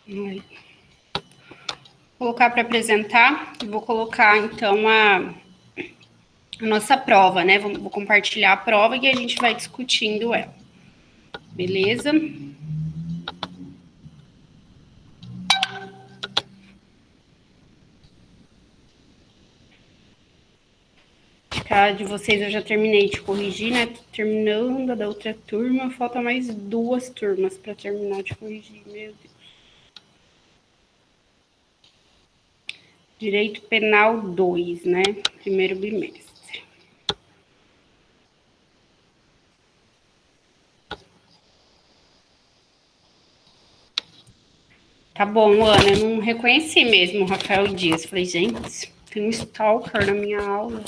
Vou colocar para apresentar e vou colocar, então, a nossa prova, né? Vou compartilhar a prova e a gente vai discutindo ela. Beleza? Cada de vocês eu já terminei de corrigir, né? Tô terminando a da outra turma, falta mais 2 turmas para terminar de corrigir, meu Deus. Direito Penal 2, né? Primeiro bimestre. Tá bom, Ana, eu não reconheci mesmo o Rafael Dias. Falei, gente, tem um stalker na minha aula.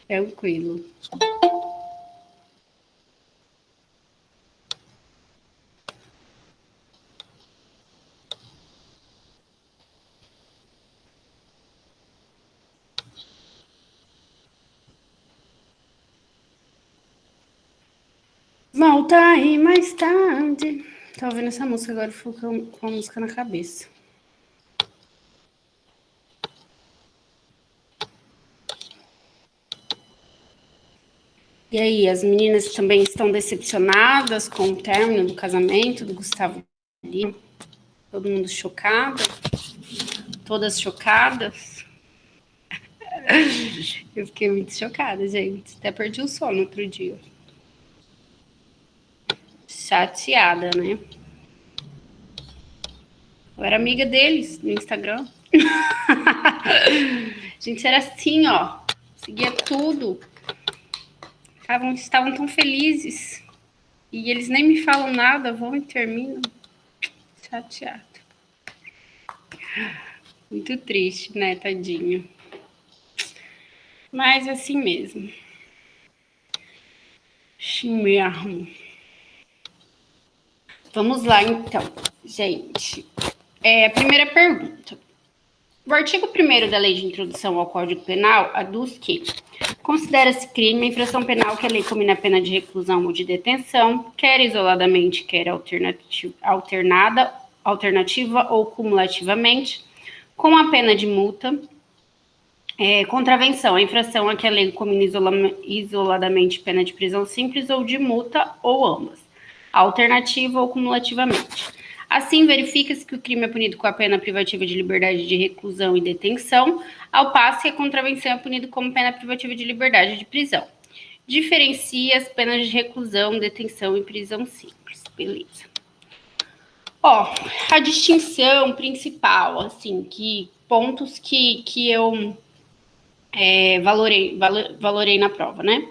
Tranquilo. Volta aí mais tarde. Tá ouvindo essa música agora, fico com a música na cabeça. E aí, as meninas também estão decepcionadas com o término do casamento do Gustavo Lima? Todo mundo chocado? Todas chocadas? Eu fiquei muito chocada, gente. Até perdi o sono outro dia. Chateada, né? Eu era amiga deles no Instagram. A gente era assim, ó. Seguia tudo. Estavam tão felizes. E eles nem me falam nada, vão e terminam. Chateado. Muito triste, né, tadinho? Mas assim mesmo. Assim mesmo. Vamos lá, então, gente. A primeira pergunta. O artigo 1º da Lei de Introdução ao Código Penal aduz que considera-se crime a infração penal que a lei combina a pena de reclusão ou de detenção, quer isoladamente, quer alternativa ou cumulativamente, com a pena de multa, contravenção, a infração a que a lei combina isoladamente pena de prisão simples ou de multa, ou ambas, alternativa ou cumulativamente. Assim, verifica-se que o crime é punido com a pena privativa de liberdade de reclusão e detenção, ao passo que a contravenção é punida como pena privativa de liberdade de prisão. Diferencia as penas de reclusão, detenção e prisão simples. Beleza. Ó, a distinção principal, assim, pontos que eu valorei na prova, né?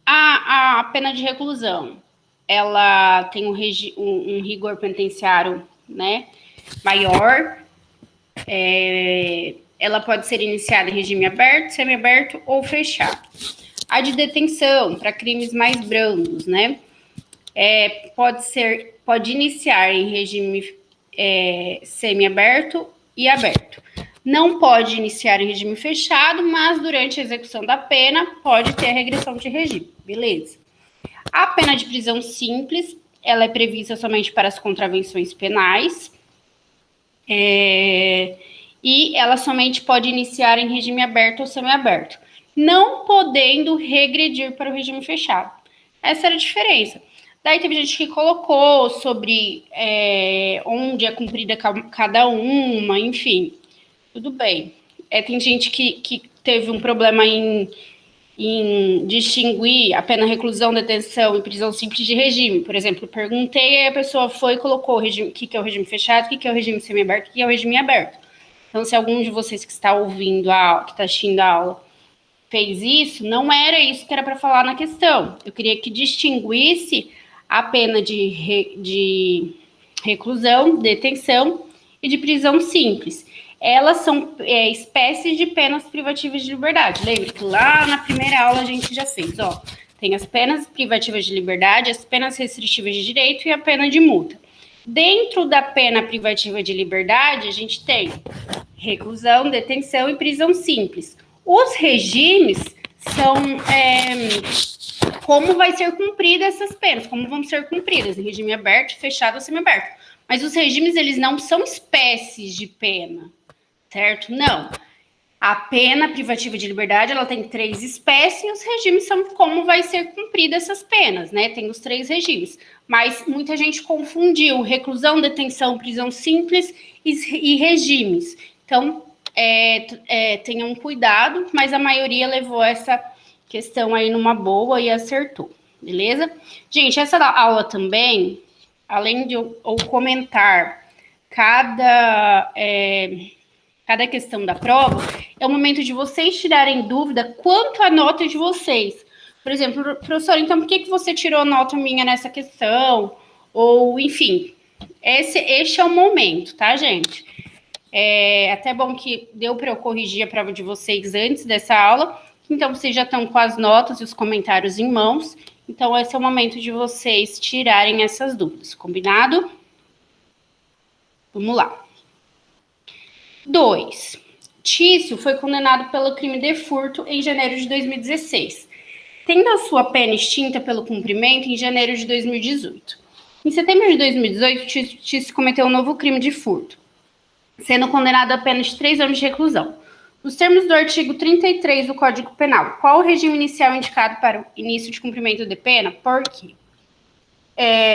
A pena de reclusão, ela tem um rigor penitenciário, né, maior. Ela pode ser iniciada em regime aberto, semiaberto ou fechado. A de detenção, para crimes mais brandos, né, pode iniciar em regime semiaberto e aberto. Não pode iniciar em regime fechado, mas durante a execução da pena pode ter a regressão de regime. Beleza. A pena de prisão simples, ela é prevista somente para as contravenções penais. E ela somente pode iniciar em regime aberto ou semiaberto, não podendo regredir para o regime fechado. Essa era a diferença. Daí teve gente que colocou sobre onde é cumprida cada uma, enfim. Tudo bem. Tem gente que teve um problema em distinguir a pena reclusão, detenção e prisão simples de regime. Por exemplo, perguntei e a pessoa foi e colocou o que é o regime fechado, o que é o regime semiaberto, o que é o regime aberto. Então, se algum de vocês que está ouvindo que está assistindo a aula, fez isso, não era isso que era para falar na questão. Eu queria que distinguisse a pena de reclusão, detenção e de prisão simples. Elas são espécies de penas privativas de liberdade. Lembra que lá na primeira aula a gente já fez, ó. Tem as penas privativas de liberdade, as penas restritivas de direito e a pena de multa. Dentro da pena privativa de liberdade, a gente tem reclusão, detenção e prisão simples. Os regimes são como vai ser cumprida essas penas, como vão ser cumpridas, em regime aberto, fechado ou semiaberto. Mas os regimes, eles não são espécies de pena, certo? Não. A pena privativa de liberdade, ela tem 3 espécies, e os regimes são como vai ser cumprida essas penas, né? Tem os 3 regimes. Mas muita gente confundiu reclusão, detenção, prisão simples e regimes. Então, tenham cuidado, mas a maioria levou essa questão aí numa boa e acertou, beleza? Gente, essa aula também, além de eu comentar cada questão da prova, é o momento de vocês tirarem dúvida quanto à nota de vocês. Por exemplo, professor, então por que você tirou nota minha nessa questão? Ou, enfim, este é o momento, tá, gente? É até bom que deu para eu corrigir a prova de vocês antes dessa aula, então vocês já estão com as notas e os comentários em mãos, então esse é o momento de vocês tirarem essas dúvidas, combinado? Vamos lá. 2. Tício foi condenado pelo crime de furto em janeiro de 2016, tendo a sua pena extinta pelo cumprimento em janeiro de 2018. Em setembro de 2018, Tício cometeu um novo crime de furto, sendo condenado a apenas de 3 anos de reclusão. Nos termos do artigo 33 do Código Penal, qual o regime inicial indicado para o início de cumprimento de pena? Por quê?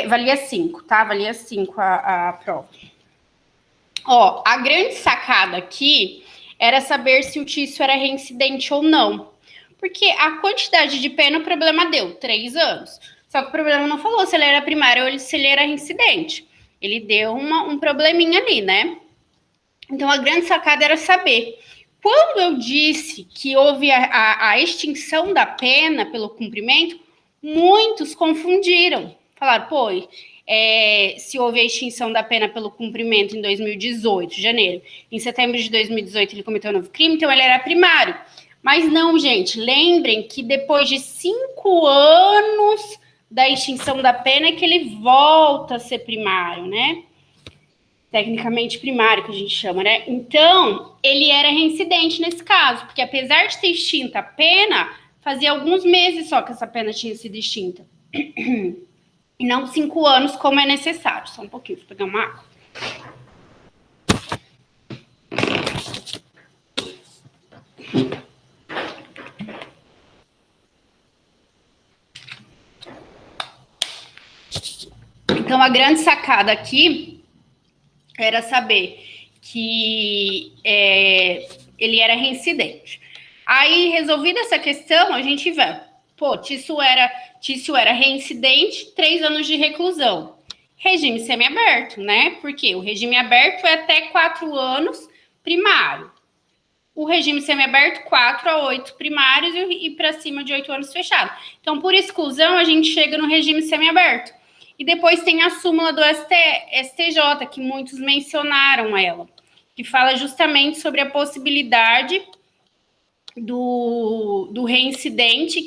Valia 5, tá? Valia 5 a prova. Ó, a grande sacada aqui era saber se o Tício era reincidente ou não. Porque a quantidade de pena o problema deu, 3 anos. Só que o problema não falou se ele era primário ou se ele era reincidente. Ele deu um probleminha ali, né? Então, a grande sacada era saber. Quando eu disse que houve a extinção da pena pelo cumprimento, muitos confundiram. Falaram, pô, se houve a extinção da pena pelo cumprimento em 2018, janeiro, em setembro de 2018 ele cometeu um novo crime, então ele era primário. Mas não, gente, lembrem que depois de 5 anos da extinção da pena é que ele volta a ser primário, né? Tecnicamente primário, que a gente chama, né? Então, ele era reincidente nesse caso, porque apesar de ter extinta a pena, fazia alguns meses só que essa pena tinha sido extinta. E não 5 anos, como é necessário. Só um pouquinho, vou pegar uma água. Então, a grande sacada aqui era saber que ele era reincidente. Aí, resolvida essa questão, a gente vê, pô, Tício era reincidente, 3 anos de reclusão. Regime semiaberto, né? Porque o regime aberto é até 4 anos primário. O regime semiaberto, 4 a 8 primários e para cima de 8 anos fechado. Então, por exclusão, a gente chega no regime semiaberto. E depois tem a súmula do STJ, que muitos mencionaram ela, que fala justamente sobre a possibilidade do reincidente,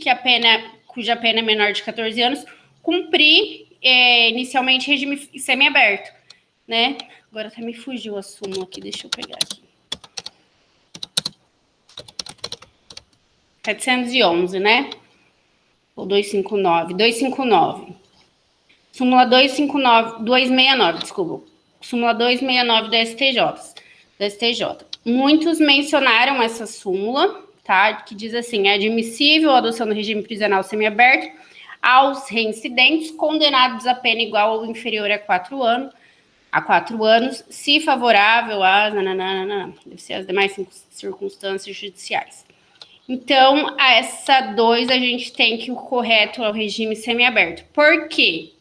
cuja pena é menor de 14 anos, cumprir inicialmente regime semiaberto, né? Agora até me fugiu a súmula aqui, deixa eu pegar aqui. 711, né? Ou 259? 259. Súmula 269, desculpa. Súmula 269 do STJ. Muitos mencionaram essa súmula, tá? Que diz assim: é admissível a adoção do regime prisional semiaberto aos reincidentes condenados a pena igual ou inferior a 4 anos, se favorável deve ser as demais circunstâncias judiciais. Então, a essa 2 a gente tem que o correto é o regime semiaberto. Por quê?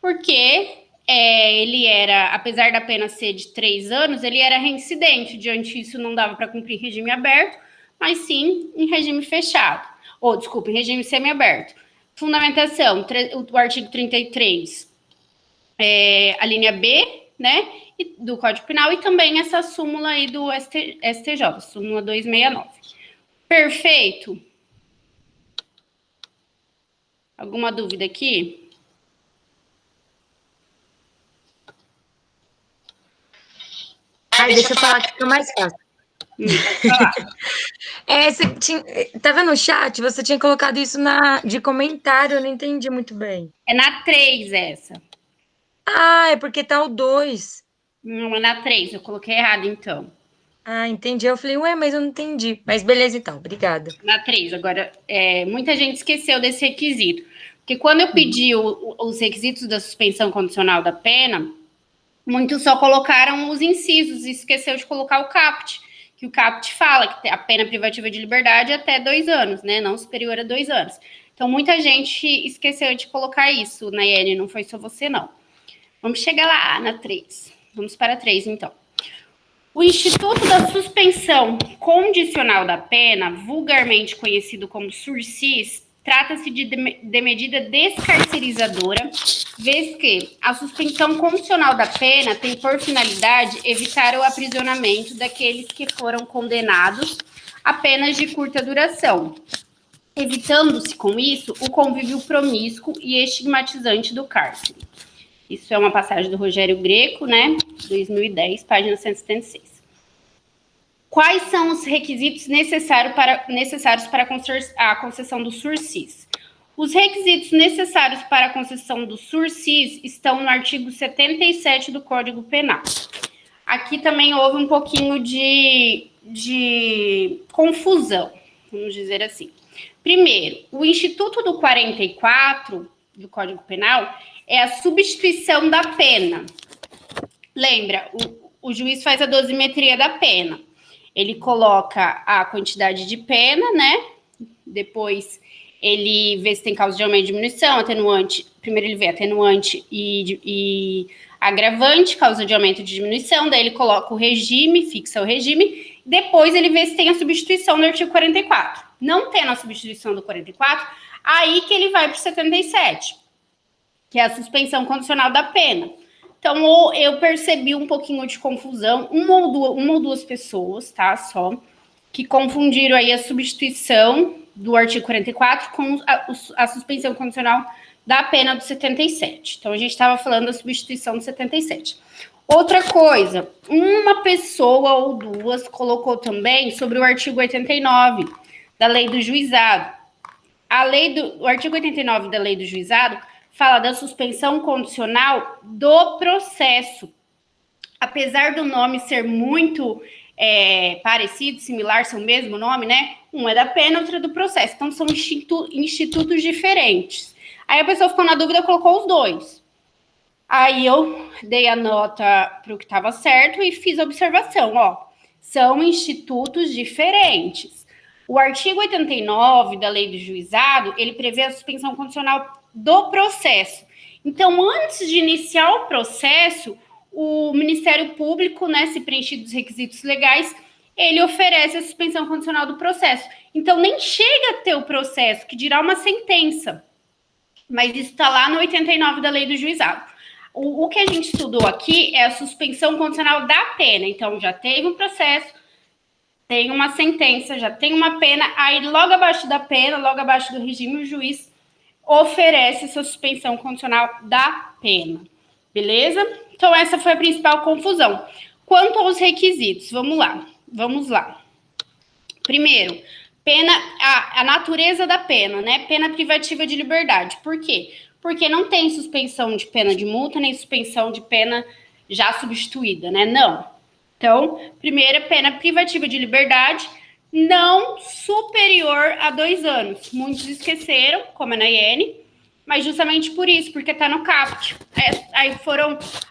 Porque ele era, apesar da pena ser de 3 anos, ele era reincidente. Diante disso, não dava para cumprir em regime aberto, mas sim em regime fechado. Em regime semiaberto. Fundamentação, o artigo 33, a linha B, né, do Código Penal, e também essa súmula aí do STJ, súmula 269. Perfeito? Alguma dúvida aqui? Deixa eu falar que fica mais fácil. Pode falar. Você tinha, tava no chat, você tinha colocado isso de comentário, eu não entendi muito bem. É na 3 essa. Ah, é porque tá o 2. Não, é na 3. Eu coloquei errado, então. Ah, entendi. Eu falei, ué, mas eu não entendi. Mas beleza, então, obrigada. Na 3. Agora, muita gente esqueceu desse requisito. Porque quando eu pedi os requisitos da suspensão condicional da pena, muitos só colocaram os incisos e esqueceu de colocar o caput. Que o caput fala que a pena privativa de liberdade é até 2 anos, né? Não superior a 2 anos. Então, muita gente esqueceu de colocar isso, Nayane, não foi só você, não. Vamos chegar lá na 3. Vamos para a 3, então. O Instituto da Suspensão Condicional da Pena, vulgarmente conhecido como SURSIS, trata-se de medida descarcerizadora, vez que a suspensão condicional da pena tem por finalidade evitar o aprisionamento daqueles que foram condenados a penas de curta duração, evitando-se com isso o convívio promíscuo e estigmatizante do cárcere. Isso é uma passagem do Rogério Greco, né? 2010, página 176. Quais são os requisitos necessários para a concessão do SURSIS? Os requisitos necessários para a concessão do SURSIS estão no artigo 77 do Código Penal. Aqui também houve um pouquinho de confusão, vamos dizer assim. Primeiro, o Instituto do 44 do Código Penal é a substituição da pena. Lembra, o juiz faz a dosimetria da pena. Ele coloca a quantidade de pena, né? Depois ele vê se tem causa de aumento e diminuição, atenuante. Primeiro ele vê atenuante e agravante, causa de aumento e de diminuição. Daí ele coloca o regime, fixa o regime. Depois ele vê se tem a substituição do artigo 44. Não tendo a substituição do 44, aí que ele vai para o 77, que é a suspensão condicional da pena. Então, eu percebi um pouquinho de confusão, uma ou duas pessoas, tá, só, que confundiram aí a substituição do artigo 44 com a suspensão condicional da pena do 77. Então, a gente estava falando da substituição do 77. Outra coisa, uma pessoa ou duas colocou também sobre o artigo 89 da Lei do Juizado. O artigo 89 da Lei do Juizado fala da suspensão condicional do processo. Apesar do nome ser muito parecido, similar, são o mesmo nome, né? Um é da pena, outro é do processo. Então, são institutos diferentes. Aí a pessoa ficou na dúvida, colocou os dois. Aí eu dei a nota para o que estava certo e fiz a observação, ó. São institutos diferentes. O artigo 89 da Lei do Juizado, ele prevê a suspensão condicional do processo. Então, antes de iniciar o processo, o Ministério Público, né, se preenchido os requisitos legais, ele oferece a suspensão condicional do processo. Então, nem chega a ter o processo, que dirá uma sentença. Mas isso está lá no 89 da Lei do Juizado. O que a gente estudou aqui é a suspensão condicional da pena. Então, já teve um processo, tem uma sentença, já tem uma pena, aí logo abaixo da pena, logo abaixo do regime, o juiz oferece essa suspensão condicional da pena. Beleza? Então, essa foi a principal confusão. Quanto aos requisitos, vamos lá. Primeiro, pena, a natureza da pena, né? Pena privativa de liberdade. Por quê? Porque não tem suspensão de pena de multa, nem suspensão de pena já substituída, né? Não. Então, primeira, pena privativa de liberdade, não superior a 2 anos. Muitos esqueceram, como a Nayane, mas justamente por isso, porque está no caput. Aí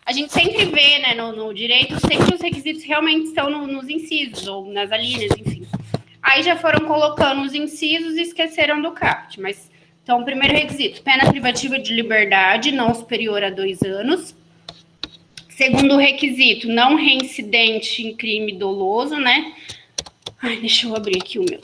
a gente sempre vê, né, no direito, sempre os requisitos realmente estão nos incisos, ou nas alíneas, enfim. Aí já foram colocando os incisos e esqueceram do caput. Mas, então, primeiro requisito, pena privativa de liberdade, não superior a 2 anos. Segundo requisito, não reincidente em crime doloso, né? Ai, deixa eu abrir aqui o meu.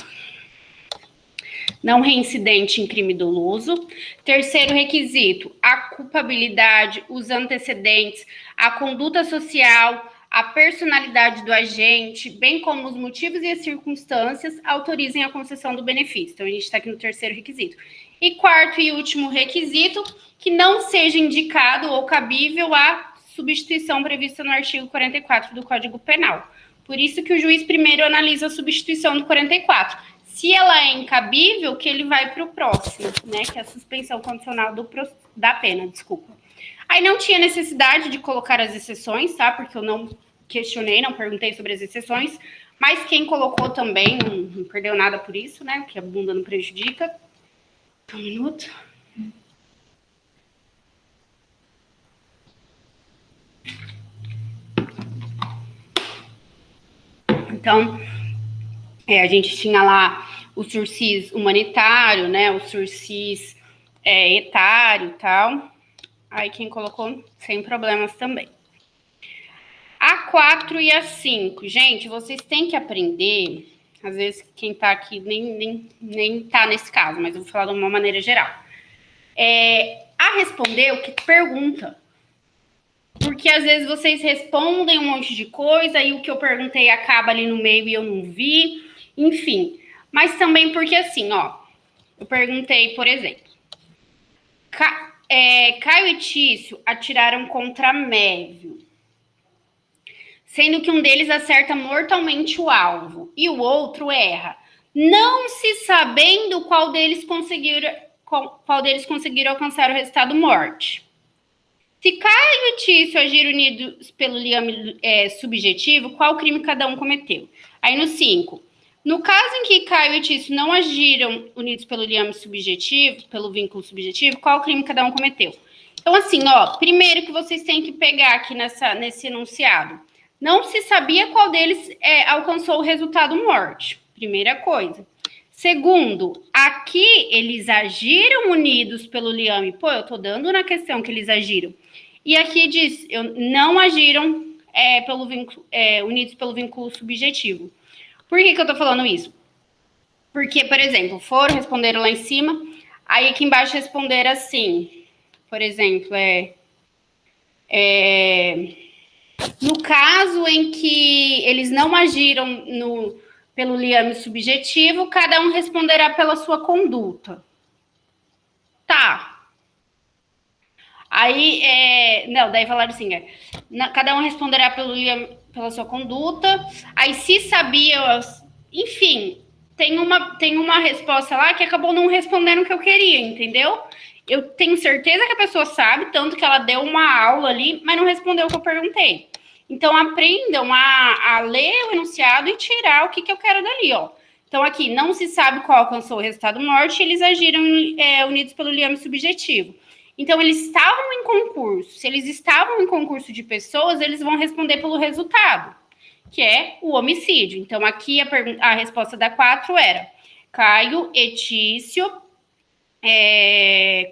Não reincidente em crime doloso. Terceiro requisito, a culpabilidade, os antecedentes, a conduta social, a personalidade do agente, bem como os motivos e as circunstâncias, autorizem a concessão do benefício. Então, a gente está aqui no terceiro requisito. E quarto e último requisito, que não seja indicado ou cabível a substituição prevista no artigo 44 do Código Penal. Por isso que o juiz primeiro analisa a substituição do 44. Se ela é incabível, que ele vai para o próximo, né? Que é a suspensão condicional da pena, desculpa. Aí não tinha necessidade de colocar as exceções, tá? Porque eu não questionei, não perguntei sobre as exceções, mas quem colocou também não perdeu nada por isso, né? Porque a bunda não prejudica. Um minuto. Então, a gente tinha lá o sursis humanitário, né? O sursis etário e tal. Aí quem colocou, sem problemas também. A 4 e a 5. Gente, vocês têm que aprender. Às vezes quem tá aqui nem tá nesse caso, mas eu vou falar de uma maneira geral. A responder o que pergunta. Porque às vezes vocês respondem um monte de coisa e o que eu perguntei acaba ali no meio e eu não vi. Enfim. Mas também porque assim, ó. Eu perguntei, por exemplo. Caio e Tício atiraram contra Mévio, sendo que um deles acerta mortalmente o alvo e o outro erra, não se sabendo qual deles conseguiram alcançar o resultado morte. Se Caio e Tício agiram unidos pelo liame subjetivo, qual crime cada um cometeu? Aí no 5. No caso em que Caio e Tício não agiram unidos pelo liame subjetivo, pelo vínculo subjetivo, qual crime cada um cometeu? Então, assim, ó, primeiro que vocês têm que pegar aqui nesse enunciado. Não se sabia qual deles alcançou o resultado morte. Primeira coisa. Segundo, aqui eles agiram unidos pelo liame. Pô, eu tô dando na questão que eles agiram. E aqui diz, não agiram unidos pelo vínculo subjetivo. Por que eu tô falando isso? Porque, por exemplo, responderam lá em cima, aí aqui embaixo responderam assim, por exemplo, no caso em que eles não agiram pelo liame subjetivo, cada um responderá pela sua conduta. Tá. Aí, não, daí falaram assim, cada um responderá pela sua conduta. Aí, se sabia, enfim, tem uma resposta lá que acabou não respondendo o que eu queria, entendeu? Eu tenho certeza que a pessoa sabe, tanto que ela deu uma aula ali, mas não respondeu o que eu perguntei. Então, aprendam a ler o enunciado e tirar o que eu quero dali, ó. Então, aqui, não se sabe qual alcançou o resultado morte, eles agiram unidos pelo liame subjetivo. Então, eles estavam em concurso. Se eles estavam em concurso de pessoas, eles vão responder pelo resultado, que é o homicídio. Então, aqui a resposta da 4 era: Caio e Tício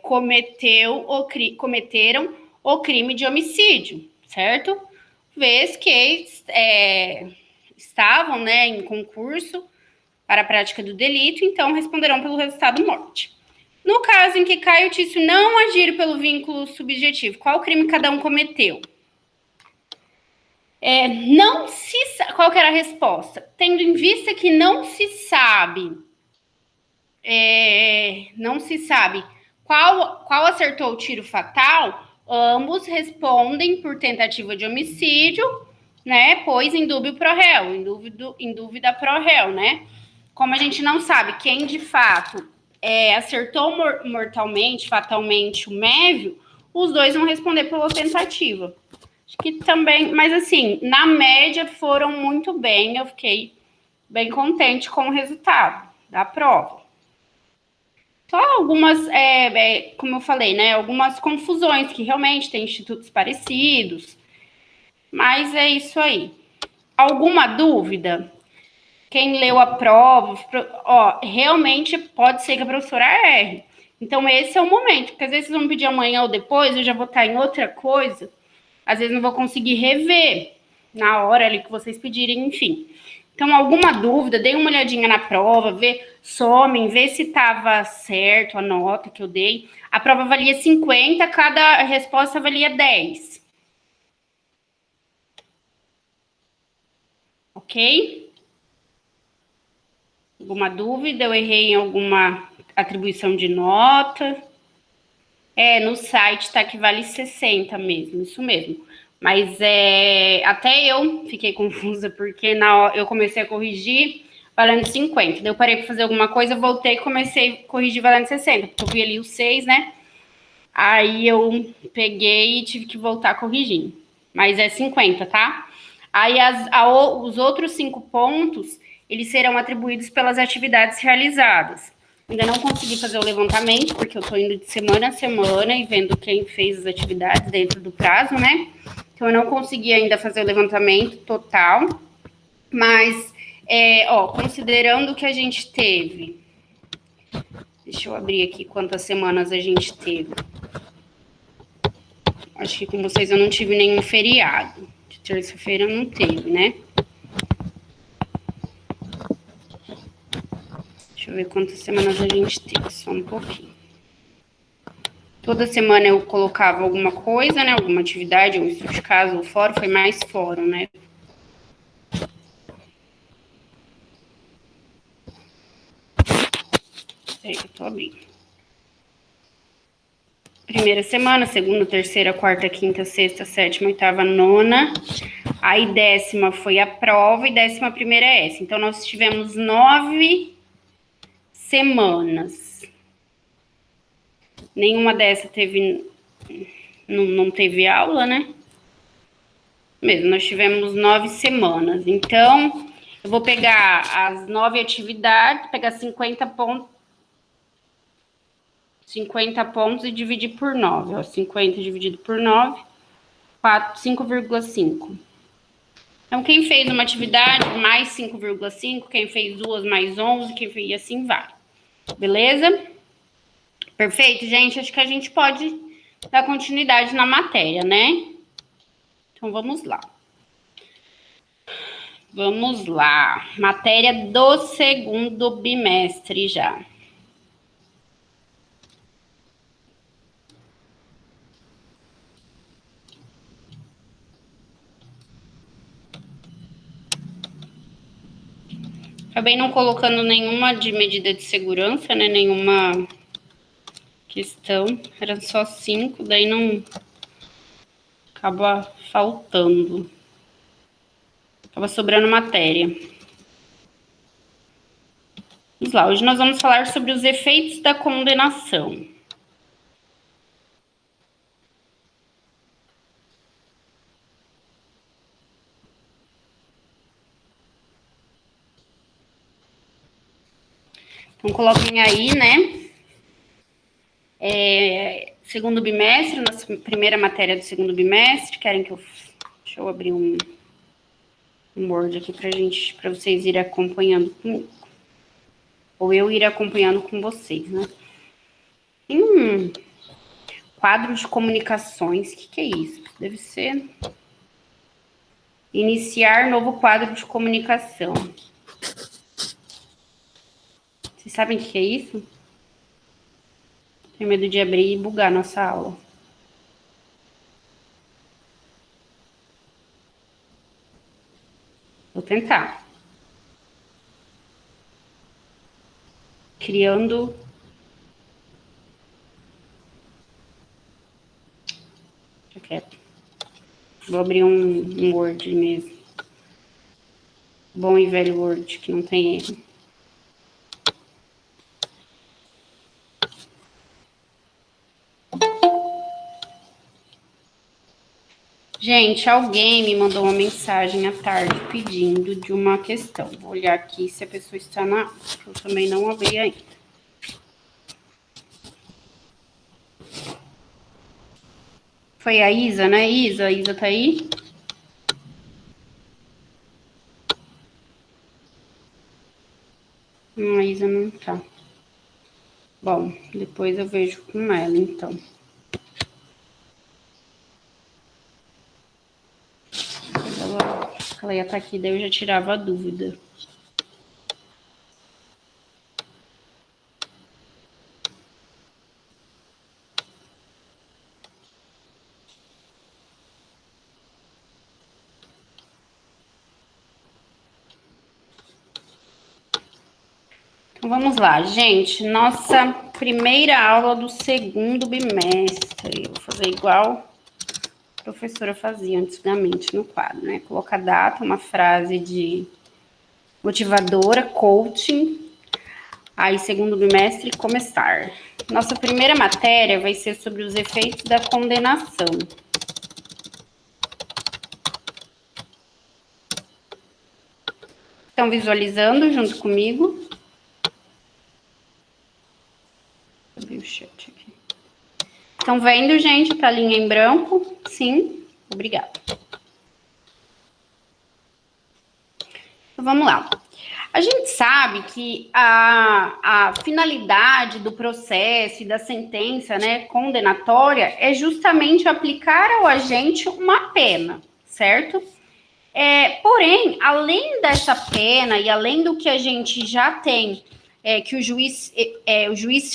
cometeram o crime de homicídio, certo? Vez que estavam, né, em concurso para a prática do delito, então responderão pelo resultado morte. No caso em que Caio e Tício não agiram pelo vínculo subjetivo, qual crime cada um cometeu? Qual que era a resposta? Tendo em vista que não se sabe qual acertou o tiro fatal, ambos respondem por tentativa de homicídio, né? Pois em dúvida pro réu, em dúvida pro réu, né? Como a gente não sabe quem de fato acertou mortalmente, fatalmente o Mévio, os dois vão responder pela tentativa. Acho que também, mas assim, na média foram muito bem, eu fiquei bem contente com o resultado da prova. Só algumas, como eu falei, né, algumas confusões, que realmente tem institutos parecidos, mas é isso aí. Alguma dúvida? Quem leu a prova, realmente pode ser que a professora erre. Então, esse é o momento, porque às vezes vocês vão pedir amanhã ou depois, eu já vou estar em outra coisa, às vezes não vou conseguir rever na hora ali que vocês pedirem, enfim. Então, alguma dúvida, dê uma olhadinha na prova, vê se estava certo a nota que eu dei. A prova valia 50, cada resposta valia 10. Ok? Alguma dúvida? Eu errei em alguma atribuição de nota? No site tá que vale 60 mesmo, isso mesmo. Mas até eu fiquei confusa, porque eu comecei a corrigir valendo 50. Daí eu parei para fazer alguma coisa, voltei e comecei a corrigir valendo 60, porque eu vi ali os 6, né? Aí eu peguei e tive que voltar corrigindo. Mas é 50, tá? Aí os outros 5 pontos, eles serão atribuídos pelas atividades realizadas. Ainda não consegui fazer o levantamento, porque eu tô indo de semana a semana e vendo quem fez as atividades dentro do prazo, né? Então eu não consegui ainda fazer o levantamento total. Mas, considerando que a gente teve... Deixa eu abrir aqui quantas semanas a gente teve. Acho que com vocês eu não tive nenhum feriado. De terça-feira não teve, né? Deixa eu ver quantas semanas a gente teve, só um pouquinho. Toda semana eu colocava alguma coisa, né? Alguma atividade, ou estudo de casa, ou fórum. Foi mais fórum, né? Peraí que eu tô abrindo. Primeira semana, segunda, terceira, quarta, quinta, sexta, sétima, oitava, nona. Aí 10ª foi a prova e 11ª é essa. Então, nós tivemos 9 semanas. Nenhuma dessa teve... Não teve aula, né? Mesmo, nós tivemos 9 semanas. Então, eu vou pegar as 9 atividades, pegar 50 pontos. 50 pontos e dividir por 9. Ó, 50 dividido por 9, 5,5. Então, quem fez uma atividade, mais 5,5. Quem fez 2, mais 11. Quem fez, e assim vai. Beleza? Perfeito, gente? Acho que a gente pode dar continuidade na matéria, né? Então, vamos lá. Vamos lá. Matéria do segundo bimestre já. Acabei não colocando nenhuma de medida de segurança, né? Nenhuma questão. Eram só 5, daí não... Acaba faltando. Acaba sobrando matéria. Vamos lá, hoje nós vamos falar sobre os efeitos da condenação. Então, coloquem aí, né? Segundo bimestre, nossa primeira matéria do segundo bimestre. Querem que eu... Deixa eu abrir um Word aqui para vocês irem acompanhando comigo. Ou eu ir acompanhando com vocês, né? Tem um quadro de comunicações. O que é isso? Deve ser... Iniciar novo quadro de comunicação. Vocês sabem o que é isso? Tenho medo de abrir e bugar nossa aula. Vou tentar. Criando... Já quero. Vou abrir um Word mesmo. Bom e velho Word, que não tem erro. Gente, alguém me mandou uma mensagem à tarde pedindo de uma questão. Vou olhar aqui se a pessoa está na... Eu também não abri ainda. Foi a Isa, né, Isa? A Isa tá aí? A Isa não tá. Bom, depois eu vejo com ela, então. Ela ia estar aqui, daí eu já tirava a dúvida. Então, vamos lá, gente. Nossa primeira aula do segundo bimestre. Eu vou fazer igual a professora fazia antigamente no quadro, né? Coloca a data, uma frase de motivadora, coaching, aí segundo bimestre, começar. Nossa primeira matéria vai ser sobre os efeitos da condenação. Estão visualizando junto comigo? Deixa eu abrir o chat aqui. Estão vendo, gente, para a linha em branco? Sim? Obrigada. Então, vamos lá. A gente sabe que a finalidade do processo e da sentença, né, condenatória é justamente aplicar ao agente uma pena, certo? Porém, além dessa pena e além do que a gente já tem, que o juiz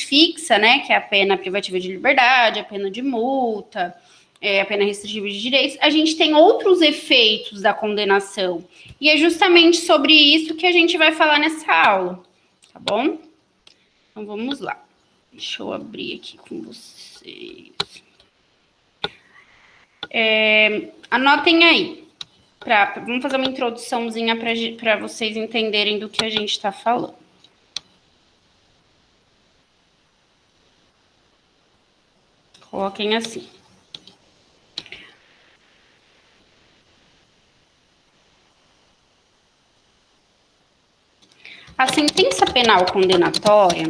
fixa, né, que é a pena privativa de liberdade, a pena de multa, a pena restritiva de direitos, a gente tem outros efeitos da condenação. E é justamente sobre isso que a gente vai falar nessa aula, tá bom? Então, vamos lá. Deixa eu abrir aqui com vocês. Anotem aí. Vamos fazer uma introduçãozinha para vocês entenderem do que a gente está falando. Coloquem assim. A sentença penal condenatória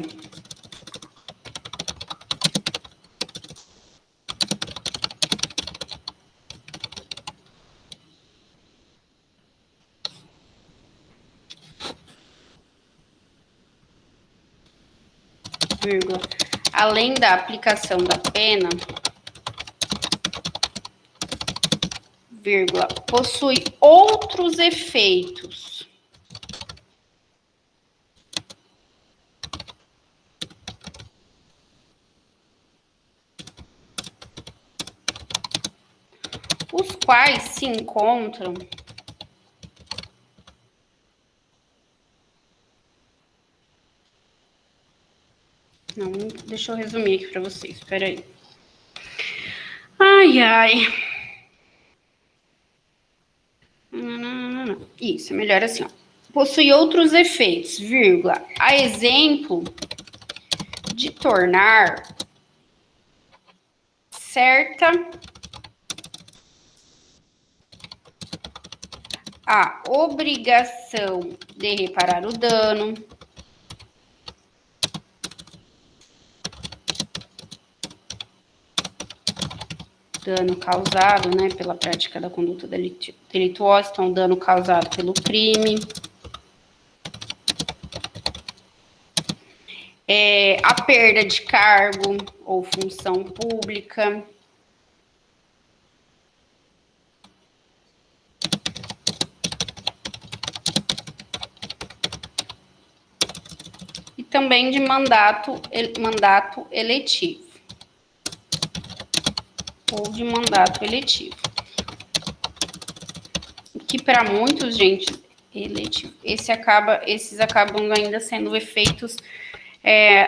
vírgula, além da aplicação da pena, vírgula, possui outros efeitos os quais se encontram não, deixa eu resumir aqui para vocês, espera aí. Ai. Isso, é melhor assim, ó. Possui outros efeitos, vírgula, a exemplo de tornar certa a obrigação de reparar o dano, causado, né, pela prática da conduta delituosa, então dano causado pelo crime. A perda de cargo ou função pública. E também de mandato eletivo. Ou de mandato eletivo. Que para muitos, gente, eletivo. Esses acabam ainda sendo efeitos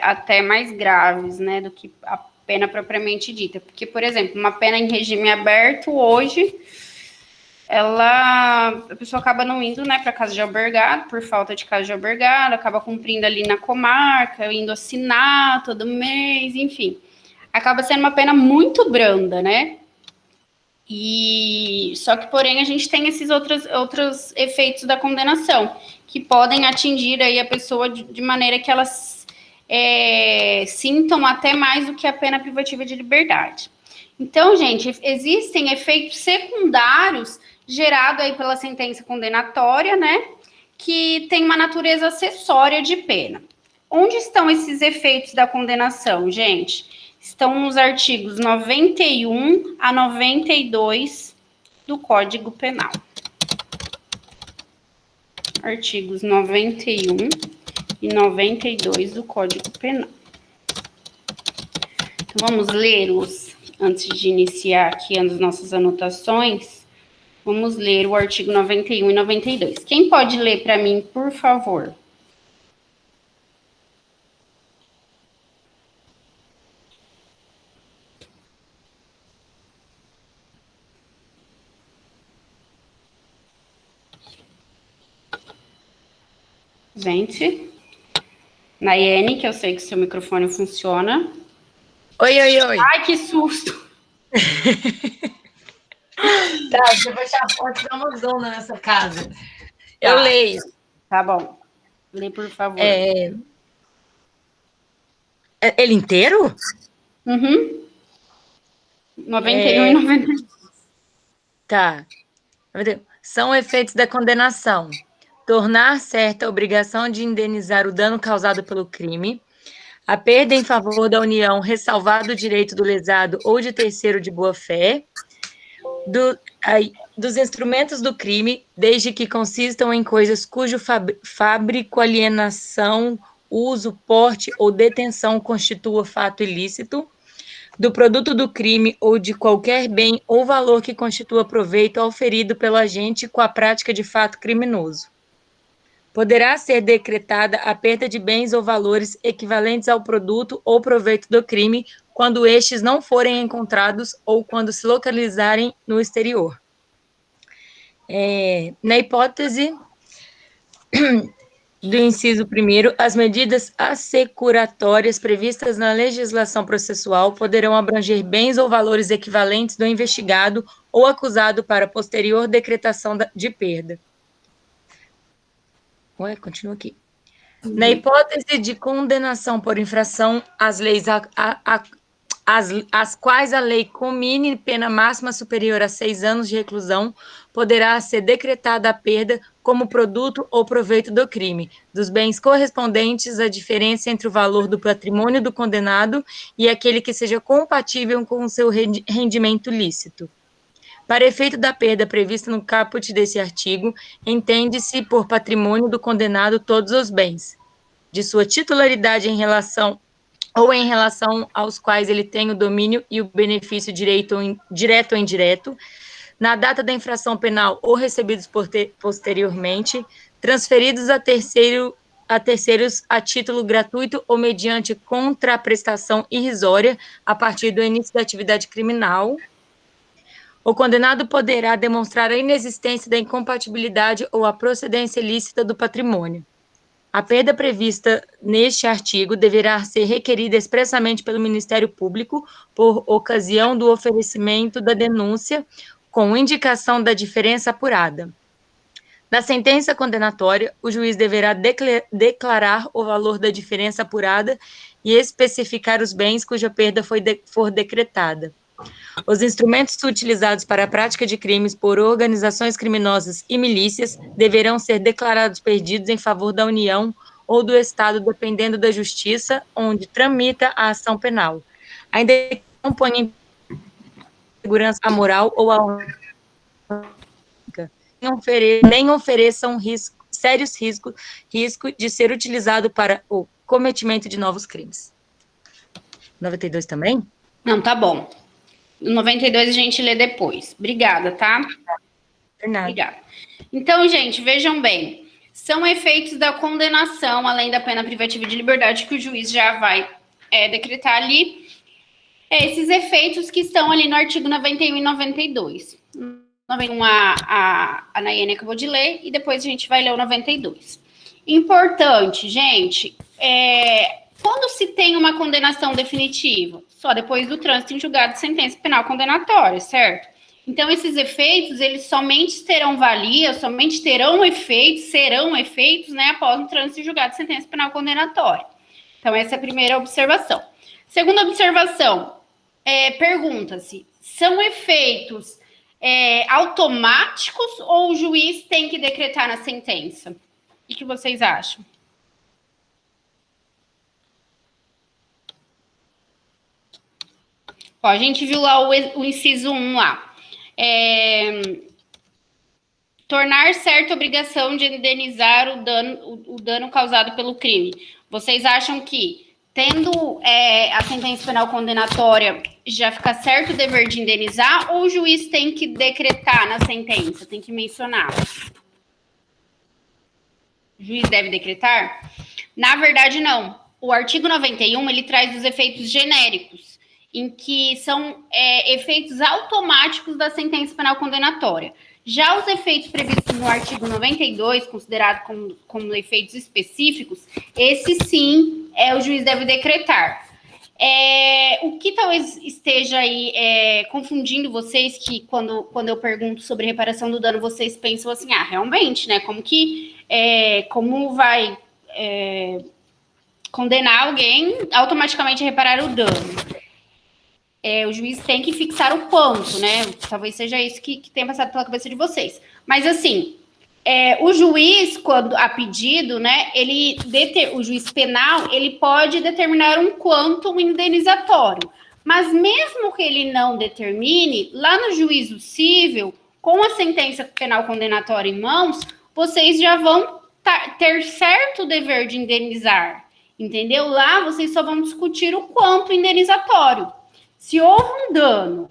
até mais graves, né, do que a pena propriamente dita. Porque, por exemplo, uma pena em regime aberto hoje, a pessoa acaba não indo, né, para casa de albergado, por falta de casa de albergado, acaba cumprindo ali na comarca, indo assinar todo mês, enfim. Acaba sendo uma pena muito branda, né? Só que, porém, a gente tem esses outros efeitos da condenação, que podem atingir aí a pessoa de maneira que elas sintam até mais do que a pena privativa de liberdade. Então, gente, existem efeitos secundários gerados aí pela sentença condenatória, né, que tem uma natureza acessória de pena. Onde estão esses efeitos da condenação, gente? Estão nos artigos 91 a 92 do Código Penal. Artigos 91 e 92 do Código Penal. Então, vamos lê-los antes de iniciar aqui as nossas anotações. Vamos ler o artigo 91 e 92. Quem pode ler para mim, por favor? Gente. Nayene, que eu sei que seu microfone funciona. Oi, oi, oi. Ai, que susto! Tá, deixa eu fechar a porta, dá uma zona nessa casa. Eu Tá. leio. Tá bom. Lê, por favor. Ele inteiro? Uhum. 91 e 92. Tá. São efeitos da condenação. Tornar certa a obrigação de indenizar o dano causado pelo crime, a perda em favor da União, ressalvado o direito do lesado ou de terceiro de boa-fé, dos instrumentos do crime, desde que consistam em coisas cujo fábrico, alienação, uso, porte ou detenção constitua fato ilícito, do produto do crime ou de qualquer bem ou valor que constitua proveito auferido pelo agente com a prática de fato criminoso. Poderá ser decretada a perda de bens ou valores equivalentes ao produto ou proveito do crime quando estes não forem encontrados ou quando se localizarem no exterior. Na hipótese do inciso 1º, as medidas assecuratórias previstas na legislação processual poderão abranger bens ou valores equivalentes do investigado ou acusado para posterior decretação de perda. Continua aqui. Na hipótese de condenação por infração às leis as quais a lei comine pena máxima superior a 6 anos de reclusão, poderá ser decretada a perda como produto ou proveito do crime, dos bens correspondentes à diferença entre o valor do patrimônio do condenado e aquele que seja compatível com o seu rendimento lícito. Para efeito da perda prevista no caput desse artigo, entende-se por patrimônio do condenado todos os bens, de sua titularidade em relação aos quais ele tem o domínio e o benefício direto ou indireto, na data da infração penal ou recebidos posteriormente, transferidos a terceiros a título gratuito ou mediante contraprestação irrisória a partir do início da atividade criminal. O condenado poderá demonstrar a inexistência da incompatibilidade ou a procedência ilícita do patrimônio. A perda prevista neste artigo deverá ser requerida expressamente pelo Ministério Público por ocasião do oferecimento da denúncia, com indicação da diferença apurada. Na sentença condenatória, o juiz deverá declarar o valor da diferença apurada e especificar os bens cuja perda for decretada. Os instrumentos utilizados para a prática de crimes por organizações criminosas e milícias deverão ser declarados perdidos em favor da União ou do Estado, dependendo da justiça onde tramita a ação penal, ainda que não ponha em segurança a moral ou a honra, nem ofereçam sérios risco de ser utilizado para o cometimento de novos crimes. 92 também? Não, tá bom. 92 a gente lê depois. Obrigada, tá? Por nada. Obrigada. Então, gente, vejam bem. São efeitos da condenação, além da pena privativa de liberdade, que o juiz já vai decretar ali. Esses efeitos que estão ali no artigo 91 e 92. 91 a Nayene acabou de ler, e depois a gente vai ler o 92. Importante, gente, quando se tem uma condenação definitiva? Só depois do trânsito em julgado de sentença penal condenatória, certo? Então, esses efeitos, eles somente terão valia, somente terão efeitos, serão efeitos, né, após o trânsito em julgado de sentença penal condenatória. Então, essa é a primeira observação. Segunda observação, pergunta-se, são efeitos automáticos ou o juiz tem que decretar na sentença? O que vocês acham? Ó, a gente viu lá o inciso 1 lá. Tornar certa a obrigação de indenizar o dano causado pelo crime. Vocês acham que, tendo a sentença penal condenatória, já fica certo o dever de indenizar, ou o juiz tem que decretar na sentença, tem que mencionar? O juiz deve decretar? Na verdade, não. O artigo 91, ele traz os efeitos genéricos, em que são efeitos automáticos da sentença penal condenatória. Já os efeitos previstos no artigo 92, considerados como efeitos específicos, esse sim o juiz deve decretar. O que talvez esteja aí confundindo vocês, que quando eu pergunto sobre reparação do dano, vocês pensam assim, realmente, né? Como vai condenar alguém automaticamente a reparar o dano? O juiz tem que fixar o quanto, né? Talvez seja isso que tenha passado pela cabeça de vocês. Mas, assim, o juiz, quando a pedido, né, o juiz penal, ele pode determinar um quantum indenizatório. Mas mesmo que ele não determine, lá no juízo civil, com a sentença penal condenatória em mãos, vocês já vão ter certo dever de indenizar, entendeu? Lá vocês só vão discutir o quanto indenizatório. Se houve um dano,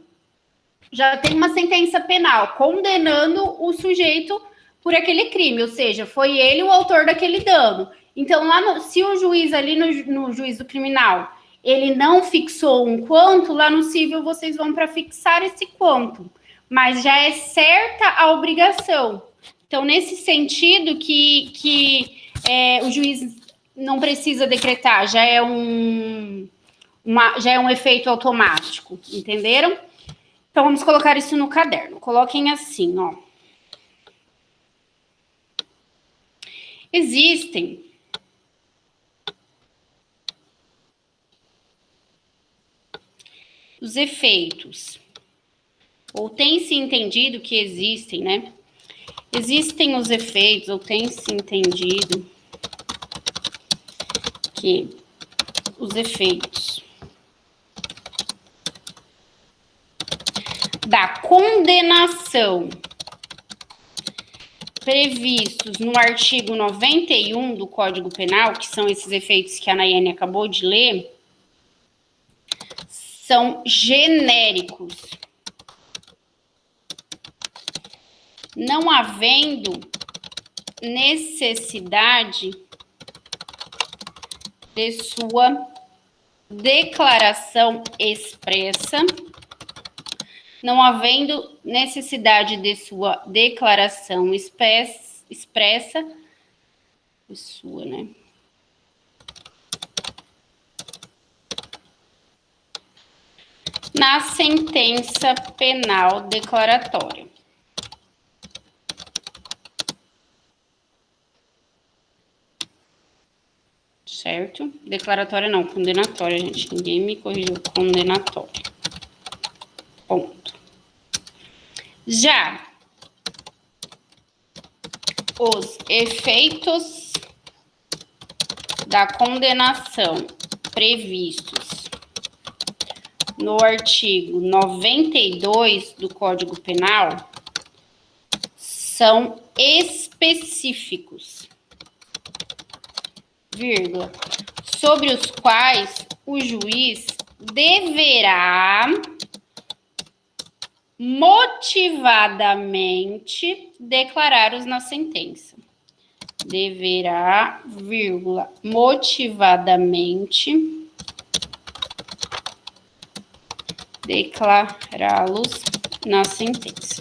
já tem uma sentença penal condenando o sujeito por aquele crime, ou seja, foi ele o autor daquele dano. Então, se o juiz ali no juízo criminal, ele não fixou um quanto, lá no civil vocês vão para fixar esse quanto, mas já é certa a obrigação. Então, nesse sentido que o juiz não precisa decretar, já é um efeito automático, entenderam? Então, vamos colocar isso no caderno. Coloquem assim, ó. Existem os efeitos, ou tem-se entendido que existem, né? Existem os efeitos, ou tem-se entendido que os efeitos da condenação previstos no artigo 91 do Código Penal, que são esses efeitos que a Nayane acabou de ler, são genéricos, não havendo necessidade de sua declaração expressa, não havendo necessidade de sua declaração expressa, sua, né? Na sentença penal declaratória. Certo? Declaratória não, condenatória, gente. Ninguém me corrigiu. Condenatória. Ponto. Já os efeitos da condenação previstos no artigo 92 do Código Penal são específicos, vírgula, sobre os quais o juiz deverá motivadamente declarar-os na sentença. Deverá, vírgula, motivadamente declará-los na sentença.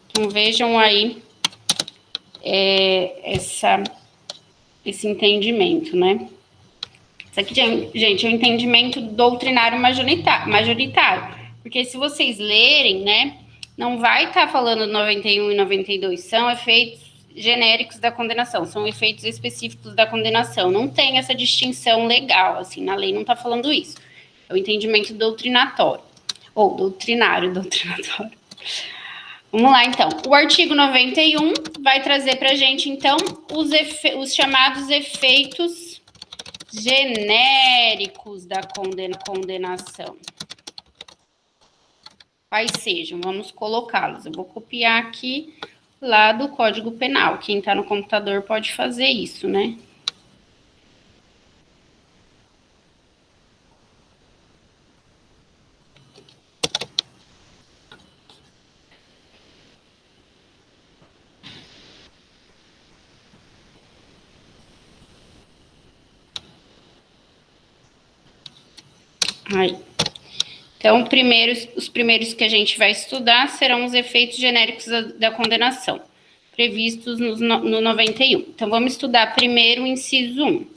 Então, vejam aí esse entendimento, né? Isso aqui, gente, é um entendimento doutrinário majoritário. Porque se vocês lerem, né, não vai estar falando 91 e 92, são efeitos genéricos da condenação, são efeitos específicos da condenação. Não tem essa distinção legal, assim, na lei não está falando isso. É o entendimento doutrinatório, ou doutrinário. Vamos lá, então. O artigo 91 vai trazer para a gente, então, os chamados efeitos genéricos da condenação. Quais sejam? Vamos colocá-los. Eu vou copiar aqui lá do Código Penal. Quem está no computador pode fazer isso, né? Aí. Então, os primeiros que a gente vai estudar serão os efeitos genéricos da condenação, previstos no 91. Então, vamos estudar primeiro o inciso 1.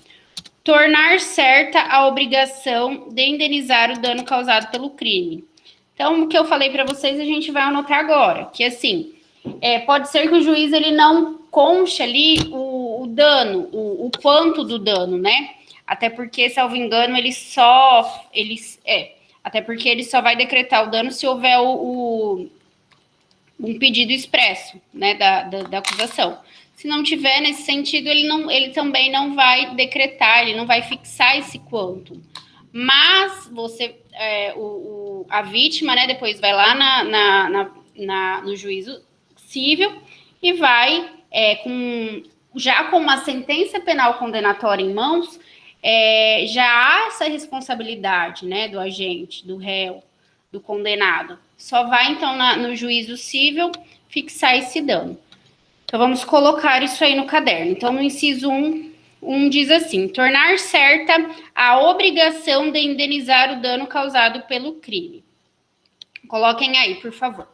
Tornar certa a obrigação de indenizar o dano causado pelo crime. Então, o que eu falei para vocês, a gente vai anotar agora, que assim, pode ser que o juiz ele não conche ali o dano, o quanto do dano, né? Até porque, salvo engano, até porque ele só vai decretar o dano se houver um pedido expresso, né, da acusação. Se não tiver nesse sentido, ele também não vai decretar, ele não vai fixar esse quanto. Mas a vítima, né, depois vai lá no juízo civil e vai, já com uma sentença penal condenatória em mãos, já há essa responsabilidade, né, do agente, do réu, do condenado. Só vai, então, no juízo civil fixar esse dano. Então, vamos colocar isso aí no caderno. Então, no inciso 1 diz assim: tornar certa a obrigação de indenizar o dano causado pelo crime. Coloquem aí, por favor.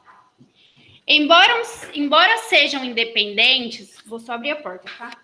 Embora sejam independentes, vou só abrir a porta, tá?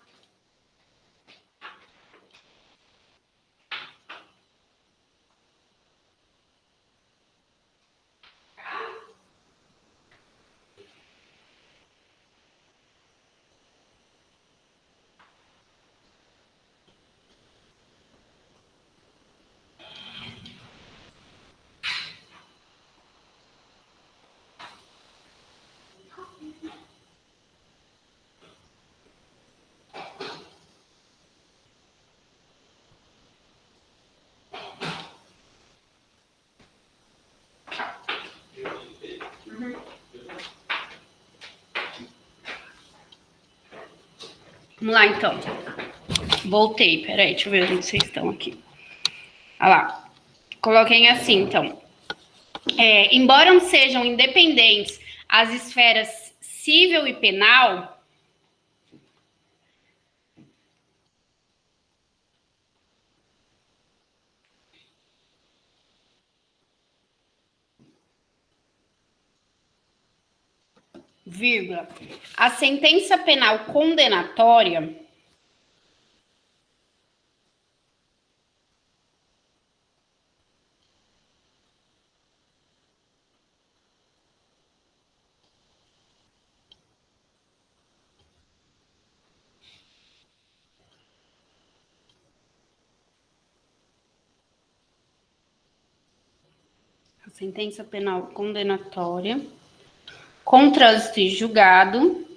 Vamos lá, então. Voltei, peraí, deixa eu ver onde vocês estão aqui. Olha lá. Coloquem assim, então. Embora sejam independentes as esferas civil e penal, vírgula, a sentença penal condenatória com trânsito em julgado,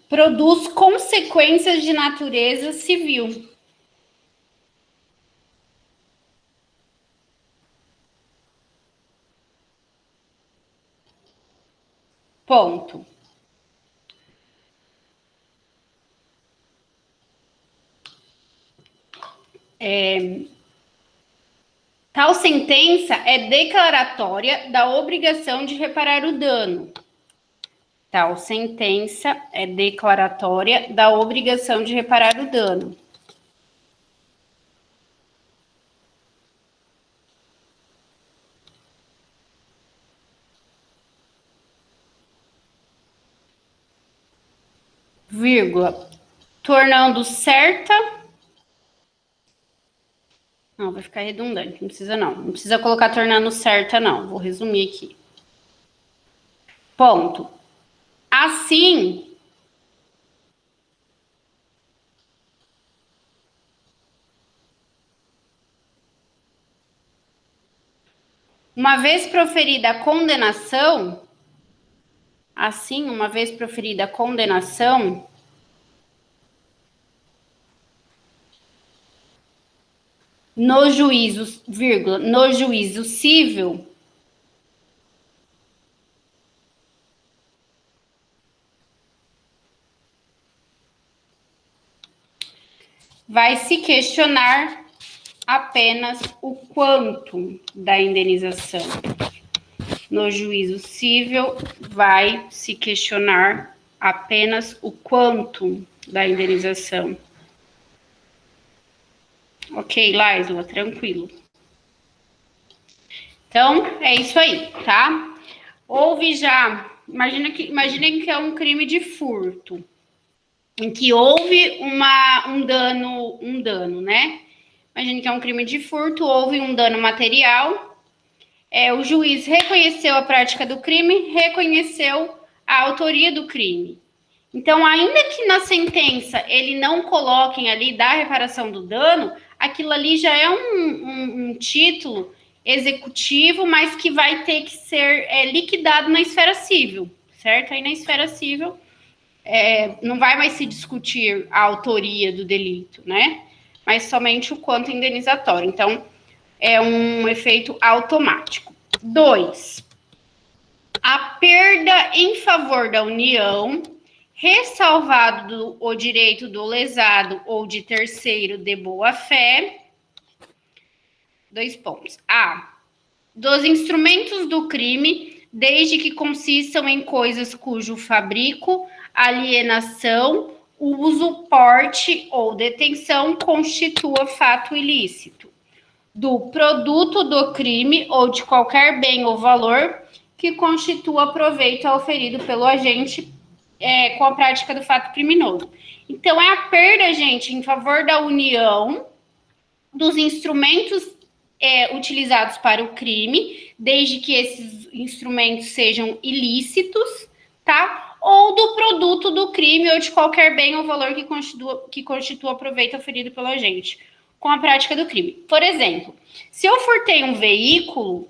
produz consequências de natureza civil. Ponto. Tal sentença é declaratória da obrigação de reparar o dano. Tal sentença é declaratória da obrigação de reparar o dano. Vírgula, tornando certa. Não, vai ficar redundante, não precisa não. Não precisa colocar tornando certa, não. Vou resumir aqui. Ponto. Assim, uma vez proferida a condenação, no juízo, vírgula, no juízo civil, vai se questionar apenas o quanto da indenização. No juízo civil, vai se questionar apenas o quanto da indenização. Ok, Laisla, tranquilo. Então, é isso aí, tá? Houve já, imaginem que é um crime de furto, em que houve um dano, né? Imagine que é um crime de furto, houve um dano material, o juiz reconheceu a prática do crime, reconheceu a autoria do crime. Então, ainda que na sentença ele não coloquem ali da reparação do dano, aquilo ali já é um título executivo, mas que vai ter que ser liquidado na esfera civil, certo? Aí na esfera civil não vai mais se discutir a autoria do delito, né? Mas somente o quanto indenizatório. Então, é um efeito automático. 2. A perda em favor da União, ressalvado o direito do lesado ou de terceiro de boa-fé. 2 pontos. A. Dos instrumentos do crime, desde que consistam em coisas cujo fabrico, alienação, uso, porte ou detenção constitua fato ilícito. Do produto do crime ou de qualquer bem ou valor que constitua proveito auferido pelo agente com a prática do fato criminoso. Então, é a perda, gente, em favor da União dos instrumentos utilizados para o crime, desde que esses instrumentos sejam ilícitos, tá? Ou do produto do crime ou de qualquer bem ou valor que constitua proveito auferido pelo agente com a prática do crime. Por exemplo, se eu furtei um veículo,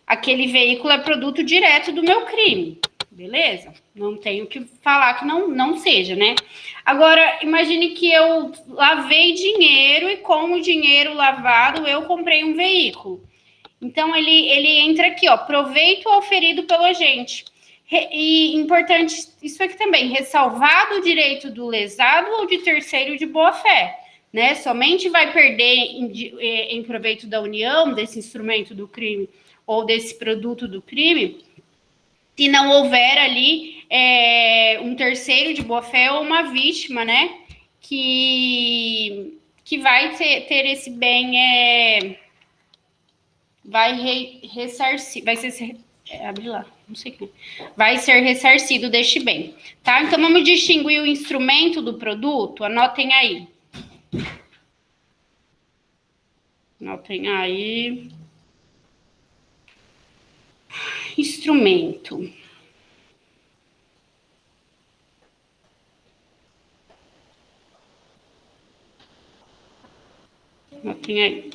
aquele veículo é produto direto do meu crime, beleza? Não tenho que falar que não seja, né? Agora, imagine que eu lavei dinheiro e com o dinheiro lavado eu comprei um veículo. Então, ele entra aqui, ó, proveito auferido pelo agente. E importante isso aqui também, ressalvado o direito do lesado ou de terceiro de boa-fé. Né, somente vai perder em proveito da União, desse instrumento do crime ou desse produto do crime, se não houver ali um terceiro de boa-fé ou uma vítima, né, que vai ter esse bem, vai ressarcir, vai ser abre lá, não sei o que, vai ser ressarcido deste bem, tá? Então vamos distinguir o instrumento do produto, anotem aí. Anotem aí. Instrumento. Anotem aí.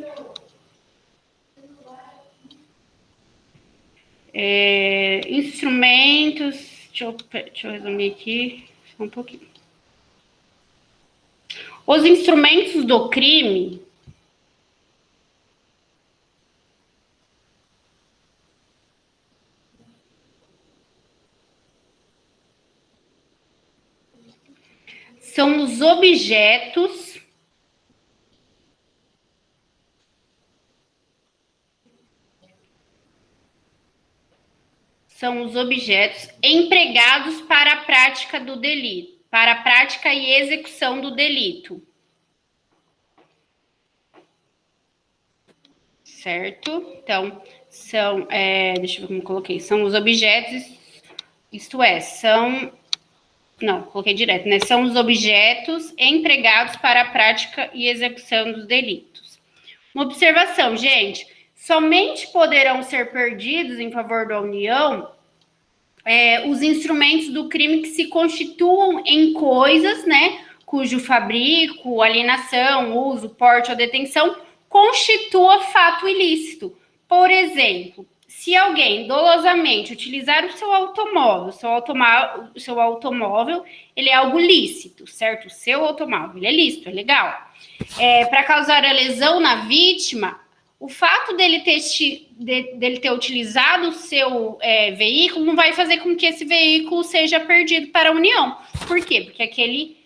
Instrumentos. Deixa eu resumir aqui só um pouquinho. Os instrumentos do crime são os objetos empregados para a prática do delito, para a prática e execução do delito. Certo? Então, deixa eu ver como coloquei, são os objetos, isto é, coloquei direto, né? São os objetos empregados para a prática e execução dos delitos. Uma observação, gente, somente poderão ser perdidos em favor da União os instrumentos do crime que se constituam em coisas, né, cujo fabrico, alienação, uso, porte ou detenção constitua fato ilícito. Por exemplo, se alguém dolosamente utilizar o seu automóvel, ele é algo lícito, certo? O seu automóvel, ele é lícito, é legal. Para causar a lesão na vítima, o fato dele ter utilizado o seu veículo não vai fazer com que esse veículo seja perdido para a União. Por quê? Porque aquele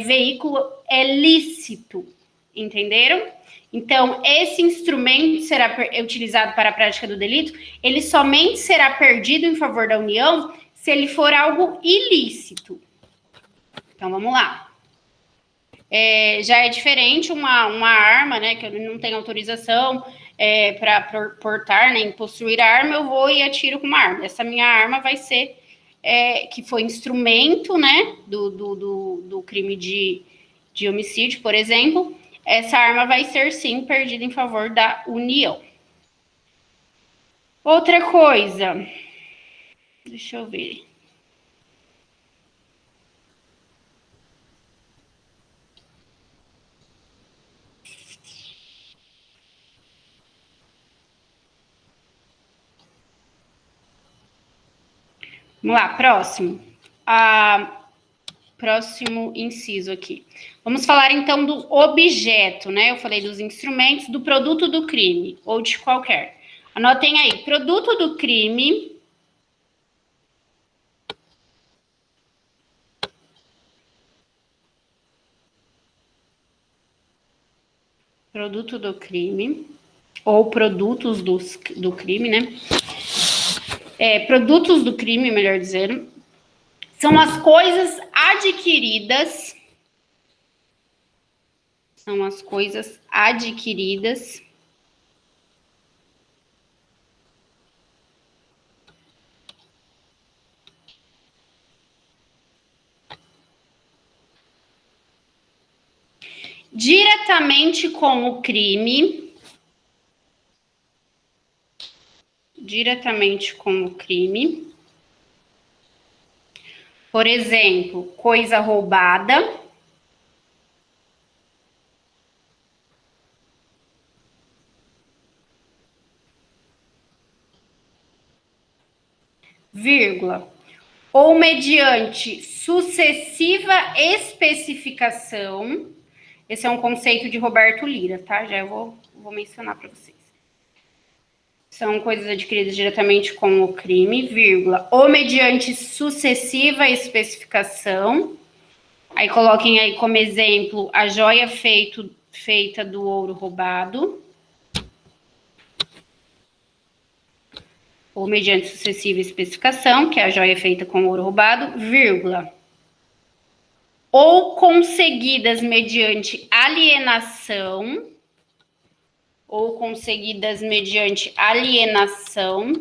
veículo é lícito. Entenderam? Então, esse instrumento será utilizado para a prática do delito, ele somente será perdido em favor da União se ele for algo ilícito. Então, vamos lá. Já é diferente uma arma, né, que eu não tenho autorização para portar, nem possuir arma, eu vou e atiro com uma arma. Essa minha arma vai ser, que foi instrumento, né, do crime de homicídio, por exemplo. Essa arma vai ser, sim, perdida em favor da União. Outra coisa, deixa eu ver. Vamos lá, próximo. Próximo inciso aqui. Vamos falar então do objeto, né? Eu falei dos instrumentos, do produto do crime, ou de qualquer. Anotem aí, produto do crime. Produto do crime, ou produtos do crime, né? Produtos do crime, melhor dizendo, são as coisas adquiridas. São as coisas adquiridas diretamente com o crime. Diretamente com o crime. Por exemplo, coisa roubada. Vírgula. Ou mediante sucessiva especificação. Esse é um conceito de Roberto Lira, tá? Já eu vou mencionar para vocês. São coisas adquiridas diretamente com o crime, vírgula, ou mediante sucessiva especificação. Aí coloquem aí como exemplo a joia feita do ouro roubado. Ou mediante sucessiva especificação, que é a joia feita com ouro roubado, vírgula. Ou conseguidas mediante alienação. Ou conseguidas mediante alienação.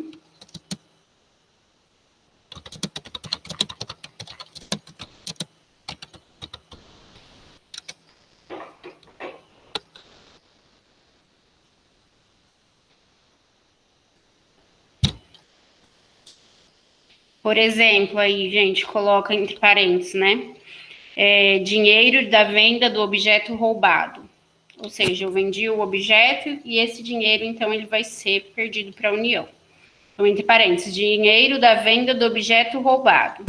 Por exemplo, aí, gente, coloca entre parênteses, né? Dinheiro da venda do objeto roubado. Ou seja, eu vendi o objeto e esse dinheiro, então, ele vai ser perdido para a União. Então, entre parênteses, dinheiro da venda do objeto roubado.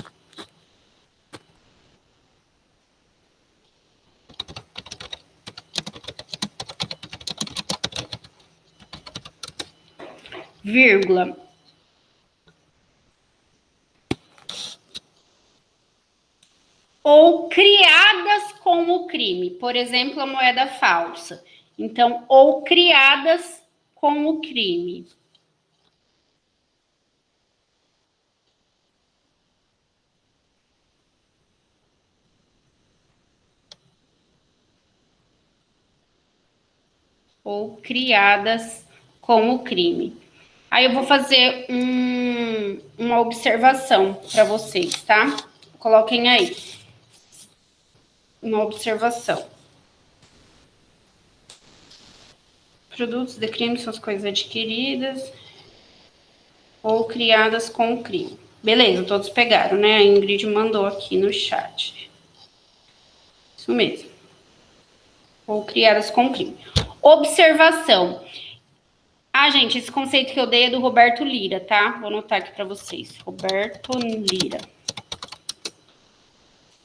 Vírgula. Ou criadas com o crime. Por exemplo, a moeda falsa. Então, ou criadas com o crime. Ou criadas com o crime. Aí eu vou fazer uma observação para vocês, tá? Coloquem aí. Uma observação. Produtos de crime são as coisas adquiridas ou criadas com o crime. Beleza, todos pegaram, né? A Ingrid mandou aqui no chat. Isso mesmo. Ou criadas com crime. Observação. Gente, esse conceito que eu dei é do Roberto Lira, tá? Vou anotar aqui para vocês. Roberto Lira.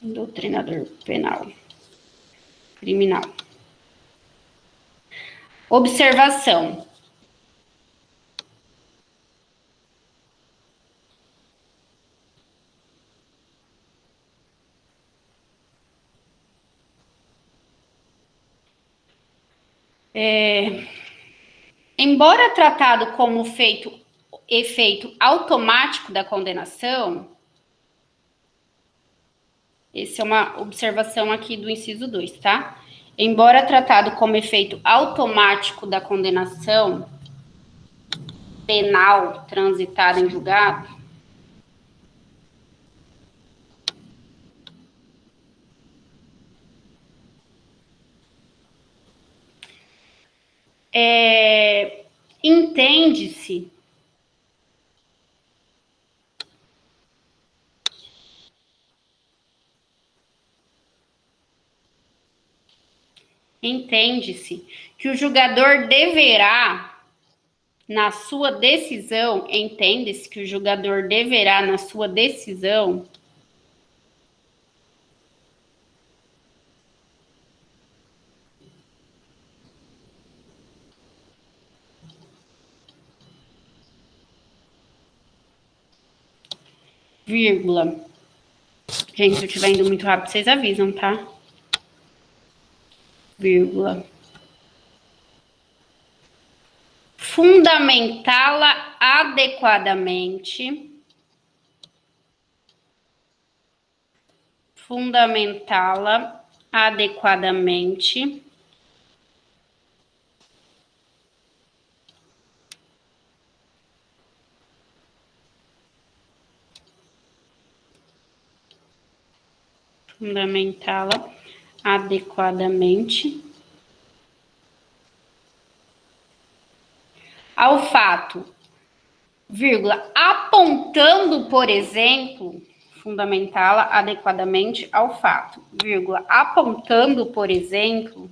Doutrinador penal. Criminal. Observação. Embora tratado como efeito automático da condenação, essa é uma observação aqui do inciso 2, tá? Embora tratado como efeito automático da condenação penal transitada em julgado, entende-se que o julgador deverá, na sua decisão, entende-se que o julgador deverá, na sua decisão, vírgula. Gente, se eu estiver indo muito rápido, vocês avisam, tá? Vírgula. Fundamentá-la adequadamente. Fundamentá-la adequadamente. Fundamentá-la adequadamente ao fato, vírgula, apontando, por exemplo, fundamentá-la adequadamente ao fato, vírgula, apontando, por exemplo,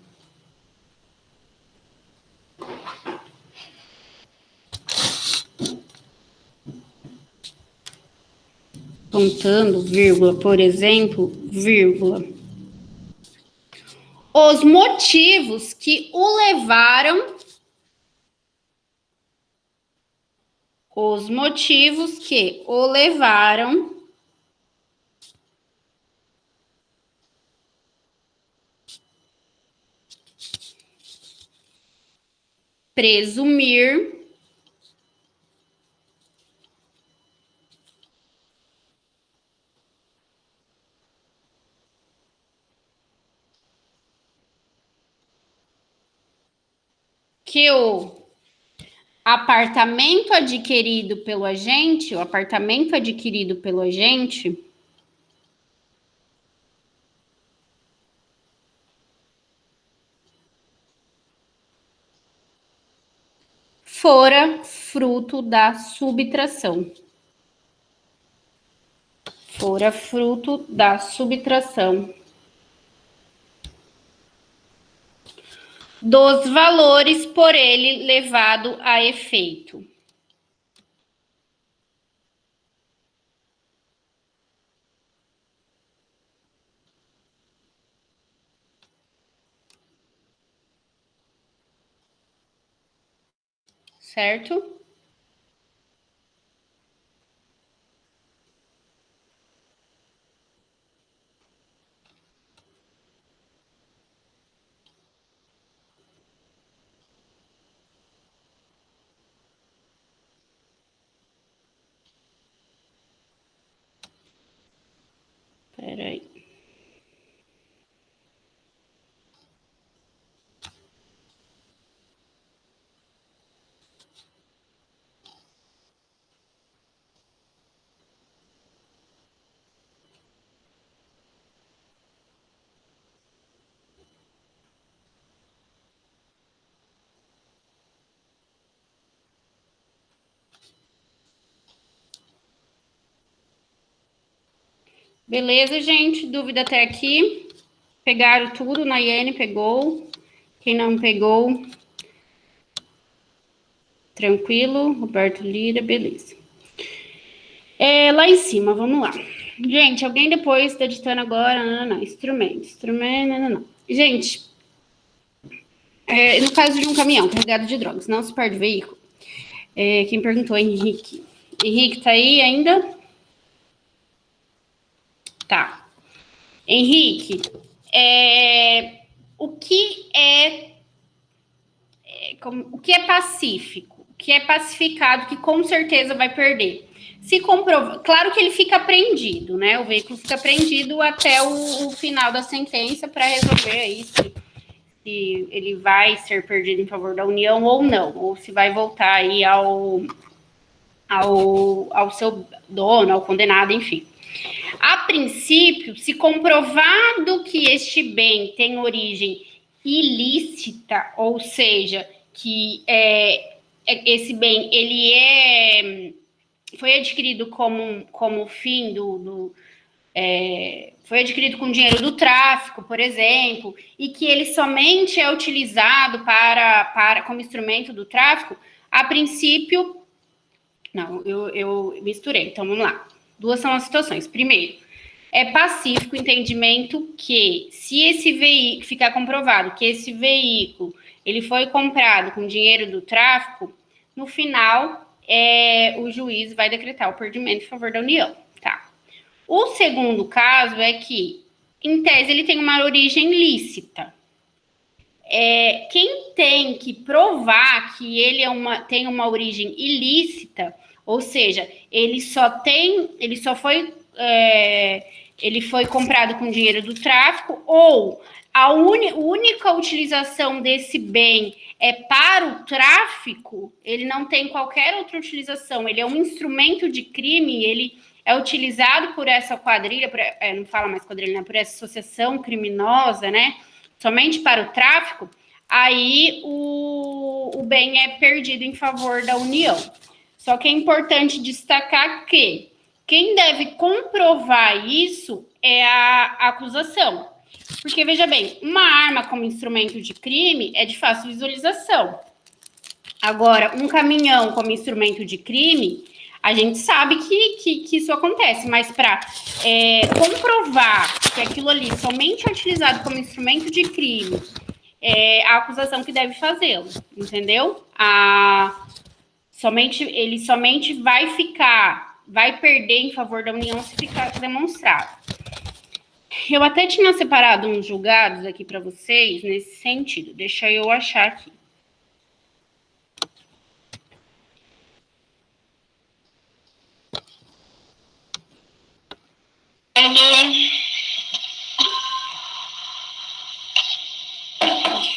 apontando, vírgula, por exemplo, vírgula, os motivos que o levaram, os motivos que o levaram presumir que o apartamento adquirido pelo agente, fora fruto da subtração. Fora fruto da subtração dos valores por ele levado a efeito. Certo? Peraí. Beleza, gente? Dúvida até aqui? Pegaram tudo? Nayane pegou. Quem não pegou, tranquilo. Roberto Lira, beleza. Lá em cima, vamos lá. Gente, alguém depois tá editando agora? Não. Instrumento, não. Gente, no caso de um caminhão carregado de drogas, não se perde veículo. Quem perguntou, Henrique. Henrique, tá aí ainda? Tá. Henrique, o que é o que é pacífico, o que é pacificado, que com certeza vai perder. Se comprova, claro que ele fica apreendido, né? O veículo fica apreendido até o final da sentença para resolver aí se ele vai ser perdido em favor da União ou não, ou se vai voltar aí ao seu dono, ao condenado, enfim. A princípio, se comprovado que este bem tem origem ilícita, ou seja, que esse bem ele foi adquirido como fim foi adquirido com dinheiro do tráfico, por exemplo, e que ele somente é utilizado como instrumento do tráfico, a princípio. Não, eu misturei, então vamos lá. Duas são as situações. Primeiro, é pacífico o entendimento que, se esse veículo ficar comprovado que esse veículo ele foi comprado com dinheiro do tráfico, no final o juiz vai decretar o perdimento em favor da União, tá? O segundo caso é que, em tese, ele tem uma origem lícita. Quem tem que provar que ele tem uma origem ilícita, ou seja, ele foi comprado com dinheiro do tráfico, ou a única utilização desse bem é para o tráfico, ele não tem qualquer outra utilização, ele é um instrumento de crime, ele é utilizado por essa quadrilha, não fala mais quadrilha, né, por essa associação criminosa, né, somente para o tráfico, aí o bem é perdido em favor da União. Só que é importante destacar que quem deve comprovar isso é a acusação. Porque, veja bem, uma arma como instrumento de crime é de fácil visualização. Agora, um caminhão como instrumento de crime, a gente sabe que isso acontece, mas para comprovar que aquilo ali somente é utilizado como instrumento de crime, a acusação que deve fazê-lo, entendeu? Ele somente vai perder em favor da União se ficar demonstrado. Eu até tinha separado uns julgados aqui para vocês nesse sentido. Deixa eu achar aqui.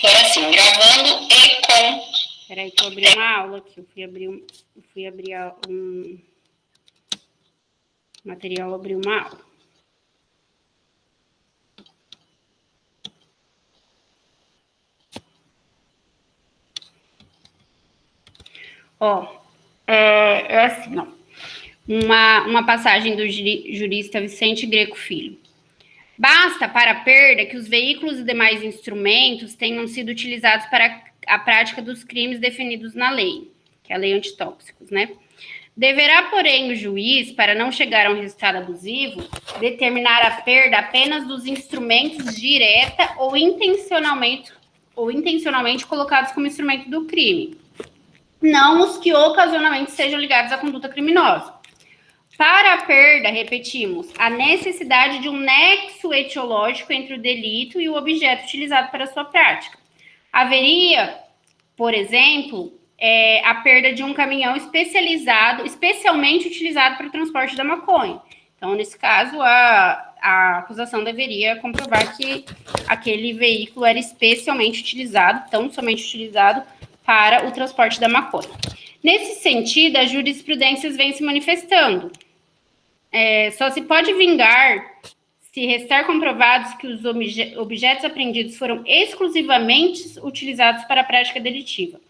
Foi assim, gravando e com. Peraí que eu abri uma aula aqui. Eu fui abrir um material, abri uma aula. É assim, ó. Uma passagem do jurista Vicente Greco Filho. Basta para a perda que os veículos e demais instrumentos tenham sido utilizados para a prática dos crimes definidos na lei, que é a lei antitóxicos, né? Deverá, porém, o juiz, para não chegar a um resultado abusivo, determinar a perda apenas dos instrumentos direta ou intencionalmente colocados como instrumento do crime, não os que ocasionalmente sejam ligados à conduta criminosa. Para a perda, repetimos, a necessidade de um nexo etiológico entre o delito e o objeto utilizado para sua prática. Haveria, por exemplo, a perda de um caminhão especialmente utilizado para o transporte da maconha. Então, nesse caso, a acusação deveria comprovar que aquele veículo era especialmente utilizado, tão somente utilizado para o transporte da maconha. Nesse sentido, as jurisprudências vêm se manifestando. Só se pode vingar se restar comprovados que os objetos apreendidos foram exclusivamente utilizados para a prática delitiva,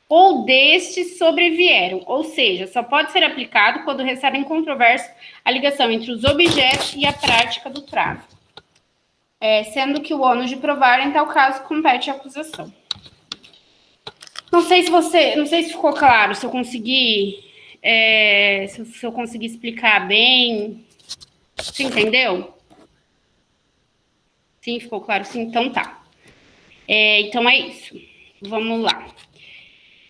ou destes sobrevieram, ou seja, só pode ser aplicado quando restar incontroverso a ligação entre os objetos e a prática do tráfico, sendo que o ônus de provar, em tal caso, compete à acusação. Não sei se ficou claro, se eu consegui explicar bem. Você entendeu? Sim, ficou claro? Sim, então tá. Então é isso. Vamos lá.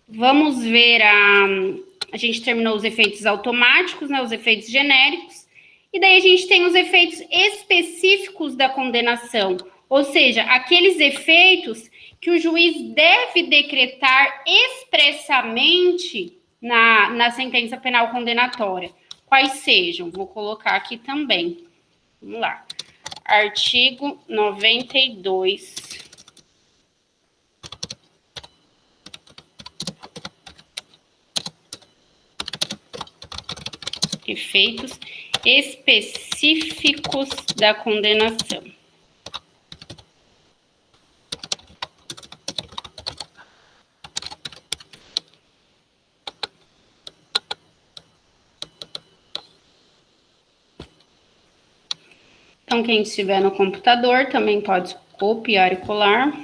Vamos ver a gente terminou os efeitos automáticos, né, os efeitos genéricos, e daí a gente tem os efeitos específicos da condenação, Ou seja, aqueles efeitos que o juiz deve decretar expressamente na sentença penal condenatória. Quais sejam? Vou colocar aqui também. Vamos lá. Artigo 92. Efeitos específicos da condenação. Então, quem estiver no computador também pode copiar e colar.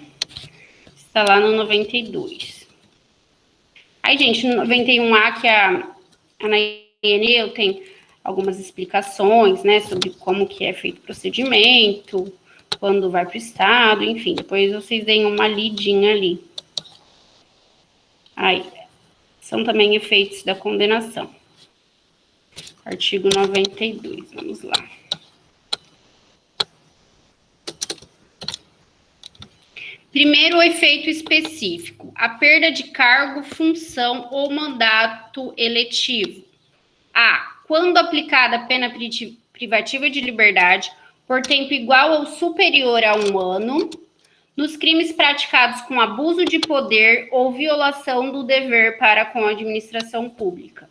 Está lá no 92. Aí, gente, no 91A, que a Nayene tem algumas explicações, né, sobre como que é feito o procedimento, quando vai para o Estado, enfim. Depois vocês deem uma lidinha ali. Aí, são também efeitos da condenação. Artigo 92, vamos lá. Primeiro, o efeito específico. A perda de cargo, função ou mandato eletivo. A. Quando aplicada a pena privativa de liberdade por tempo igual ou superior a 1 ano, nos crimes praticados com abuso de poder ou violação do dever para com a administração pública.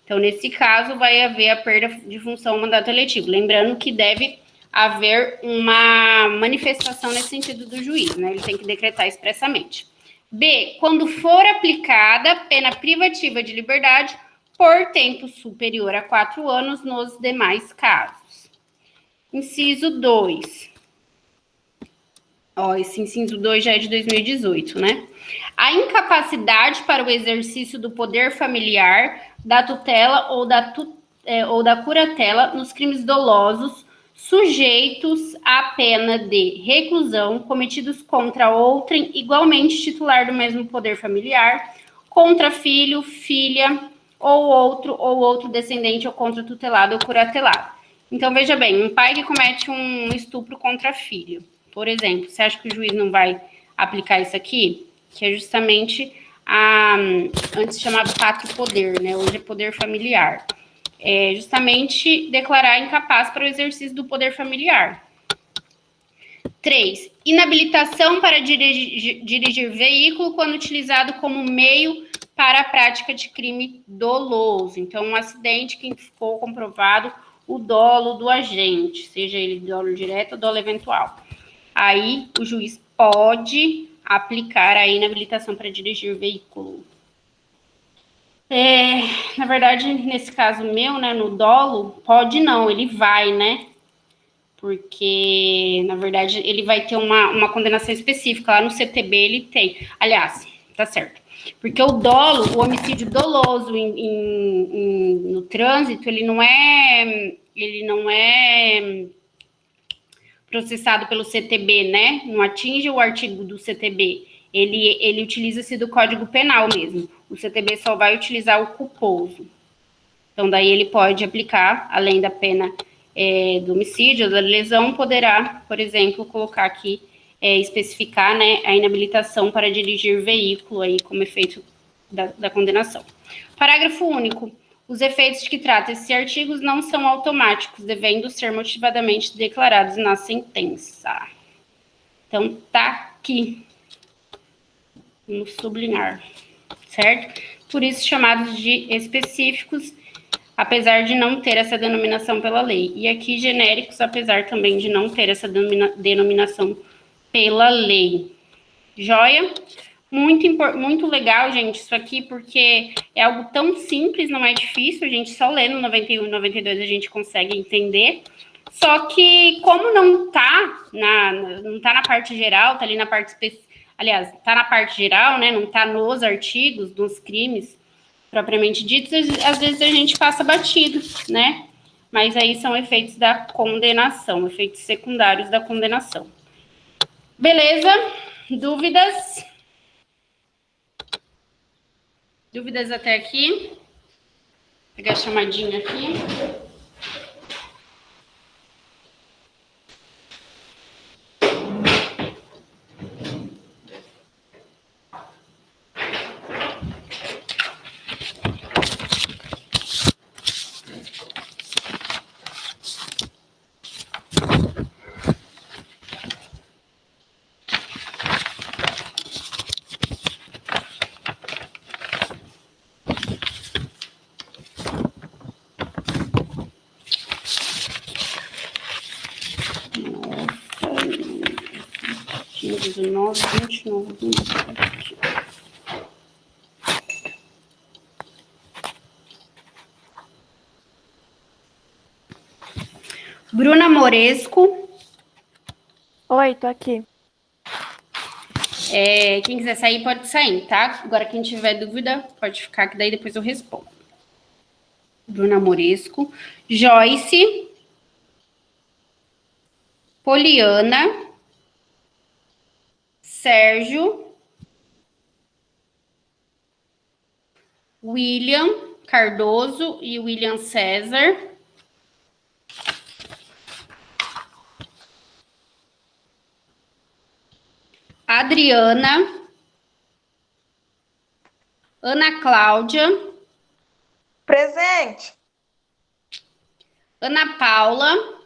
Então, nesse caso, vai haver a perda de função ou mandato eletivo. Lembrando que deve haver uma manifestação nesse sentido do juiz, né? Ele tem que decretar expressamente. B. Quando for aplicada pena privativa de liberdade por tempo superior a 4 anos nos demais casos. Inciso 2. Esse inciso 2 já é de 2018, né? A incapacidade para o exercício do poder familiar, da tutela ou da curatela nos crimes dolosos sujeitos à pena de reclusão cometidos contra outrem igualmente titular do mesmo poder familiar, contra filho, filha ou outro descendente ou contra tutelado ou curatelado. Então, veja bem, um pai que comete um estupro contra filho, por exemplo, você acha que o juiz não vai aplicar isso aqui? Que é justamente antes chamado pátrio poder, né? Hoje é poder familiar. É justamente declarar incapaz para o exercício do poder familiar. 3. Inabilitação para dirigir veículo quando utilizado como meio para a prática de crime doloso. Então, um acidente que ficou comprovado o dolo do agente, seja ele dolo direto ou dolo eventual. Aí, o juiz pode aplicar a inabilitação para dirigir veículo. Na verdade, nesse caso meu, né, no dolo, pode não, ele vai, né? Porque, na verdade, ele vai ter uma condenação específica. Lá no CTB ele tem. Aliás, tá certo. Porque o dolo, o homicídio doloso no trânsito, ele não é processado pelo CTB, né? Não atinge o artigo do CTB. Ele utiliza-se do Código Penal mesmo. O CTB só vai utilizar o culposo. Então, daí ele pode aplicar, além da pena do homicídio, da lesão, poderá, por exemplo, colocar aqui, especificar, né, a inabilitação para dirigir veículo aí como efeito da condenação. Parágrafo único. Os efeitos de que trata esses artigos não são automáticos, devendo ser motivadamente declarados na sentença. Então, tá aqui. Vamos sublinhar, certo? Por isso, chamados de específicos, apesar de não ter essa denominação pela lei. E aqui, genéricos, apesar também de não ter essa denominação pela lei. Joia? Muito legal, gente, isso aqui, porque é algo tão simples, não é difícil, a gente só lê no 91 e 92 a gente consegue entender. Só que, como não tá na parte geral, tá ali na parte específica, aliás, tá na parte geral, né, não tá nos artigos, dos crimes propriamente ditos, às vezes a gente passa batido, né? Mas aí são efeitos da condenação, efeitos secundários da condenação. Beleza? Dúvidas? Dúvidas até aqui? Vou pegar a chamadinha aqui. 19, 29, 27. Bruna Moresco. Oi, tô aqui. Quem quiser sair, pode sair, tá? Agora, quem tiver dúvida, pode ficar, que daí depois eu respondo. Bruna Moresco. Joyce. Poliana. Sérgio. William Cardoso e William César. Adriana. Ana Cláudia. Presente. Ana Paula.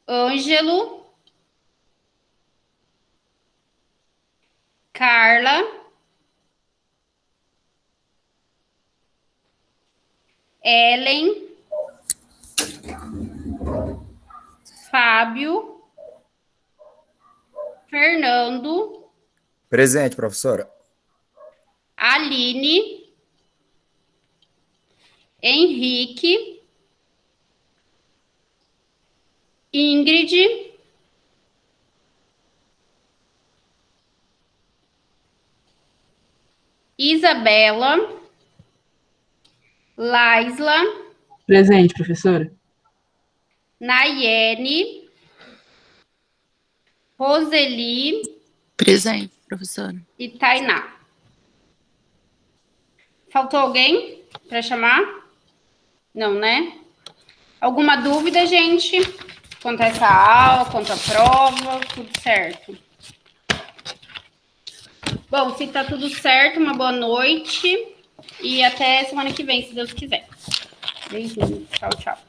Ângelo. Carla. Ellen. Fábio. Fernando. Presente, professora. Aline. Henrique. Ingrid. Isabela. Laisla. Presente, professora. Nayene. Roseli. Presente, professora. E Tainá. Faltou alguém para chamar? Não, né? Alguma dúvida, gente? Quanto a essa aula, quanto à prova, tudo certo? Bom, se tá tudo certo, uma boa noite e até semana que vem, se Deus quiser. Beijinho. Tchau, tchau.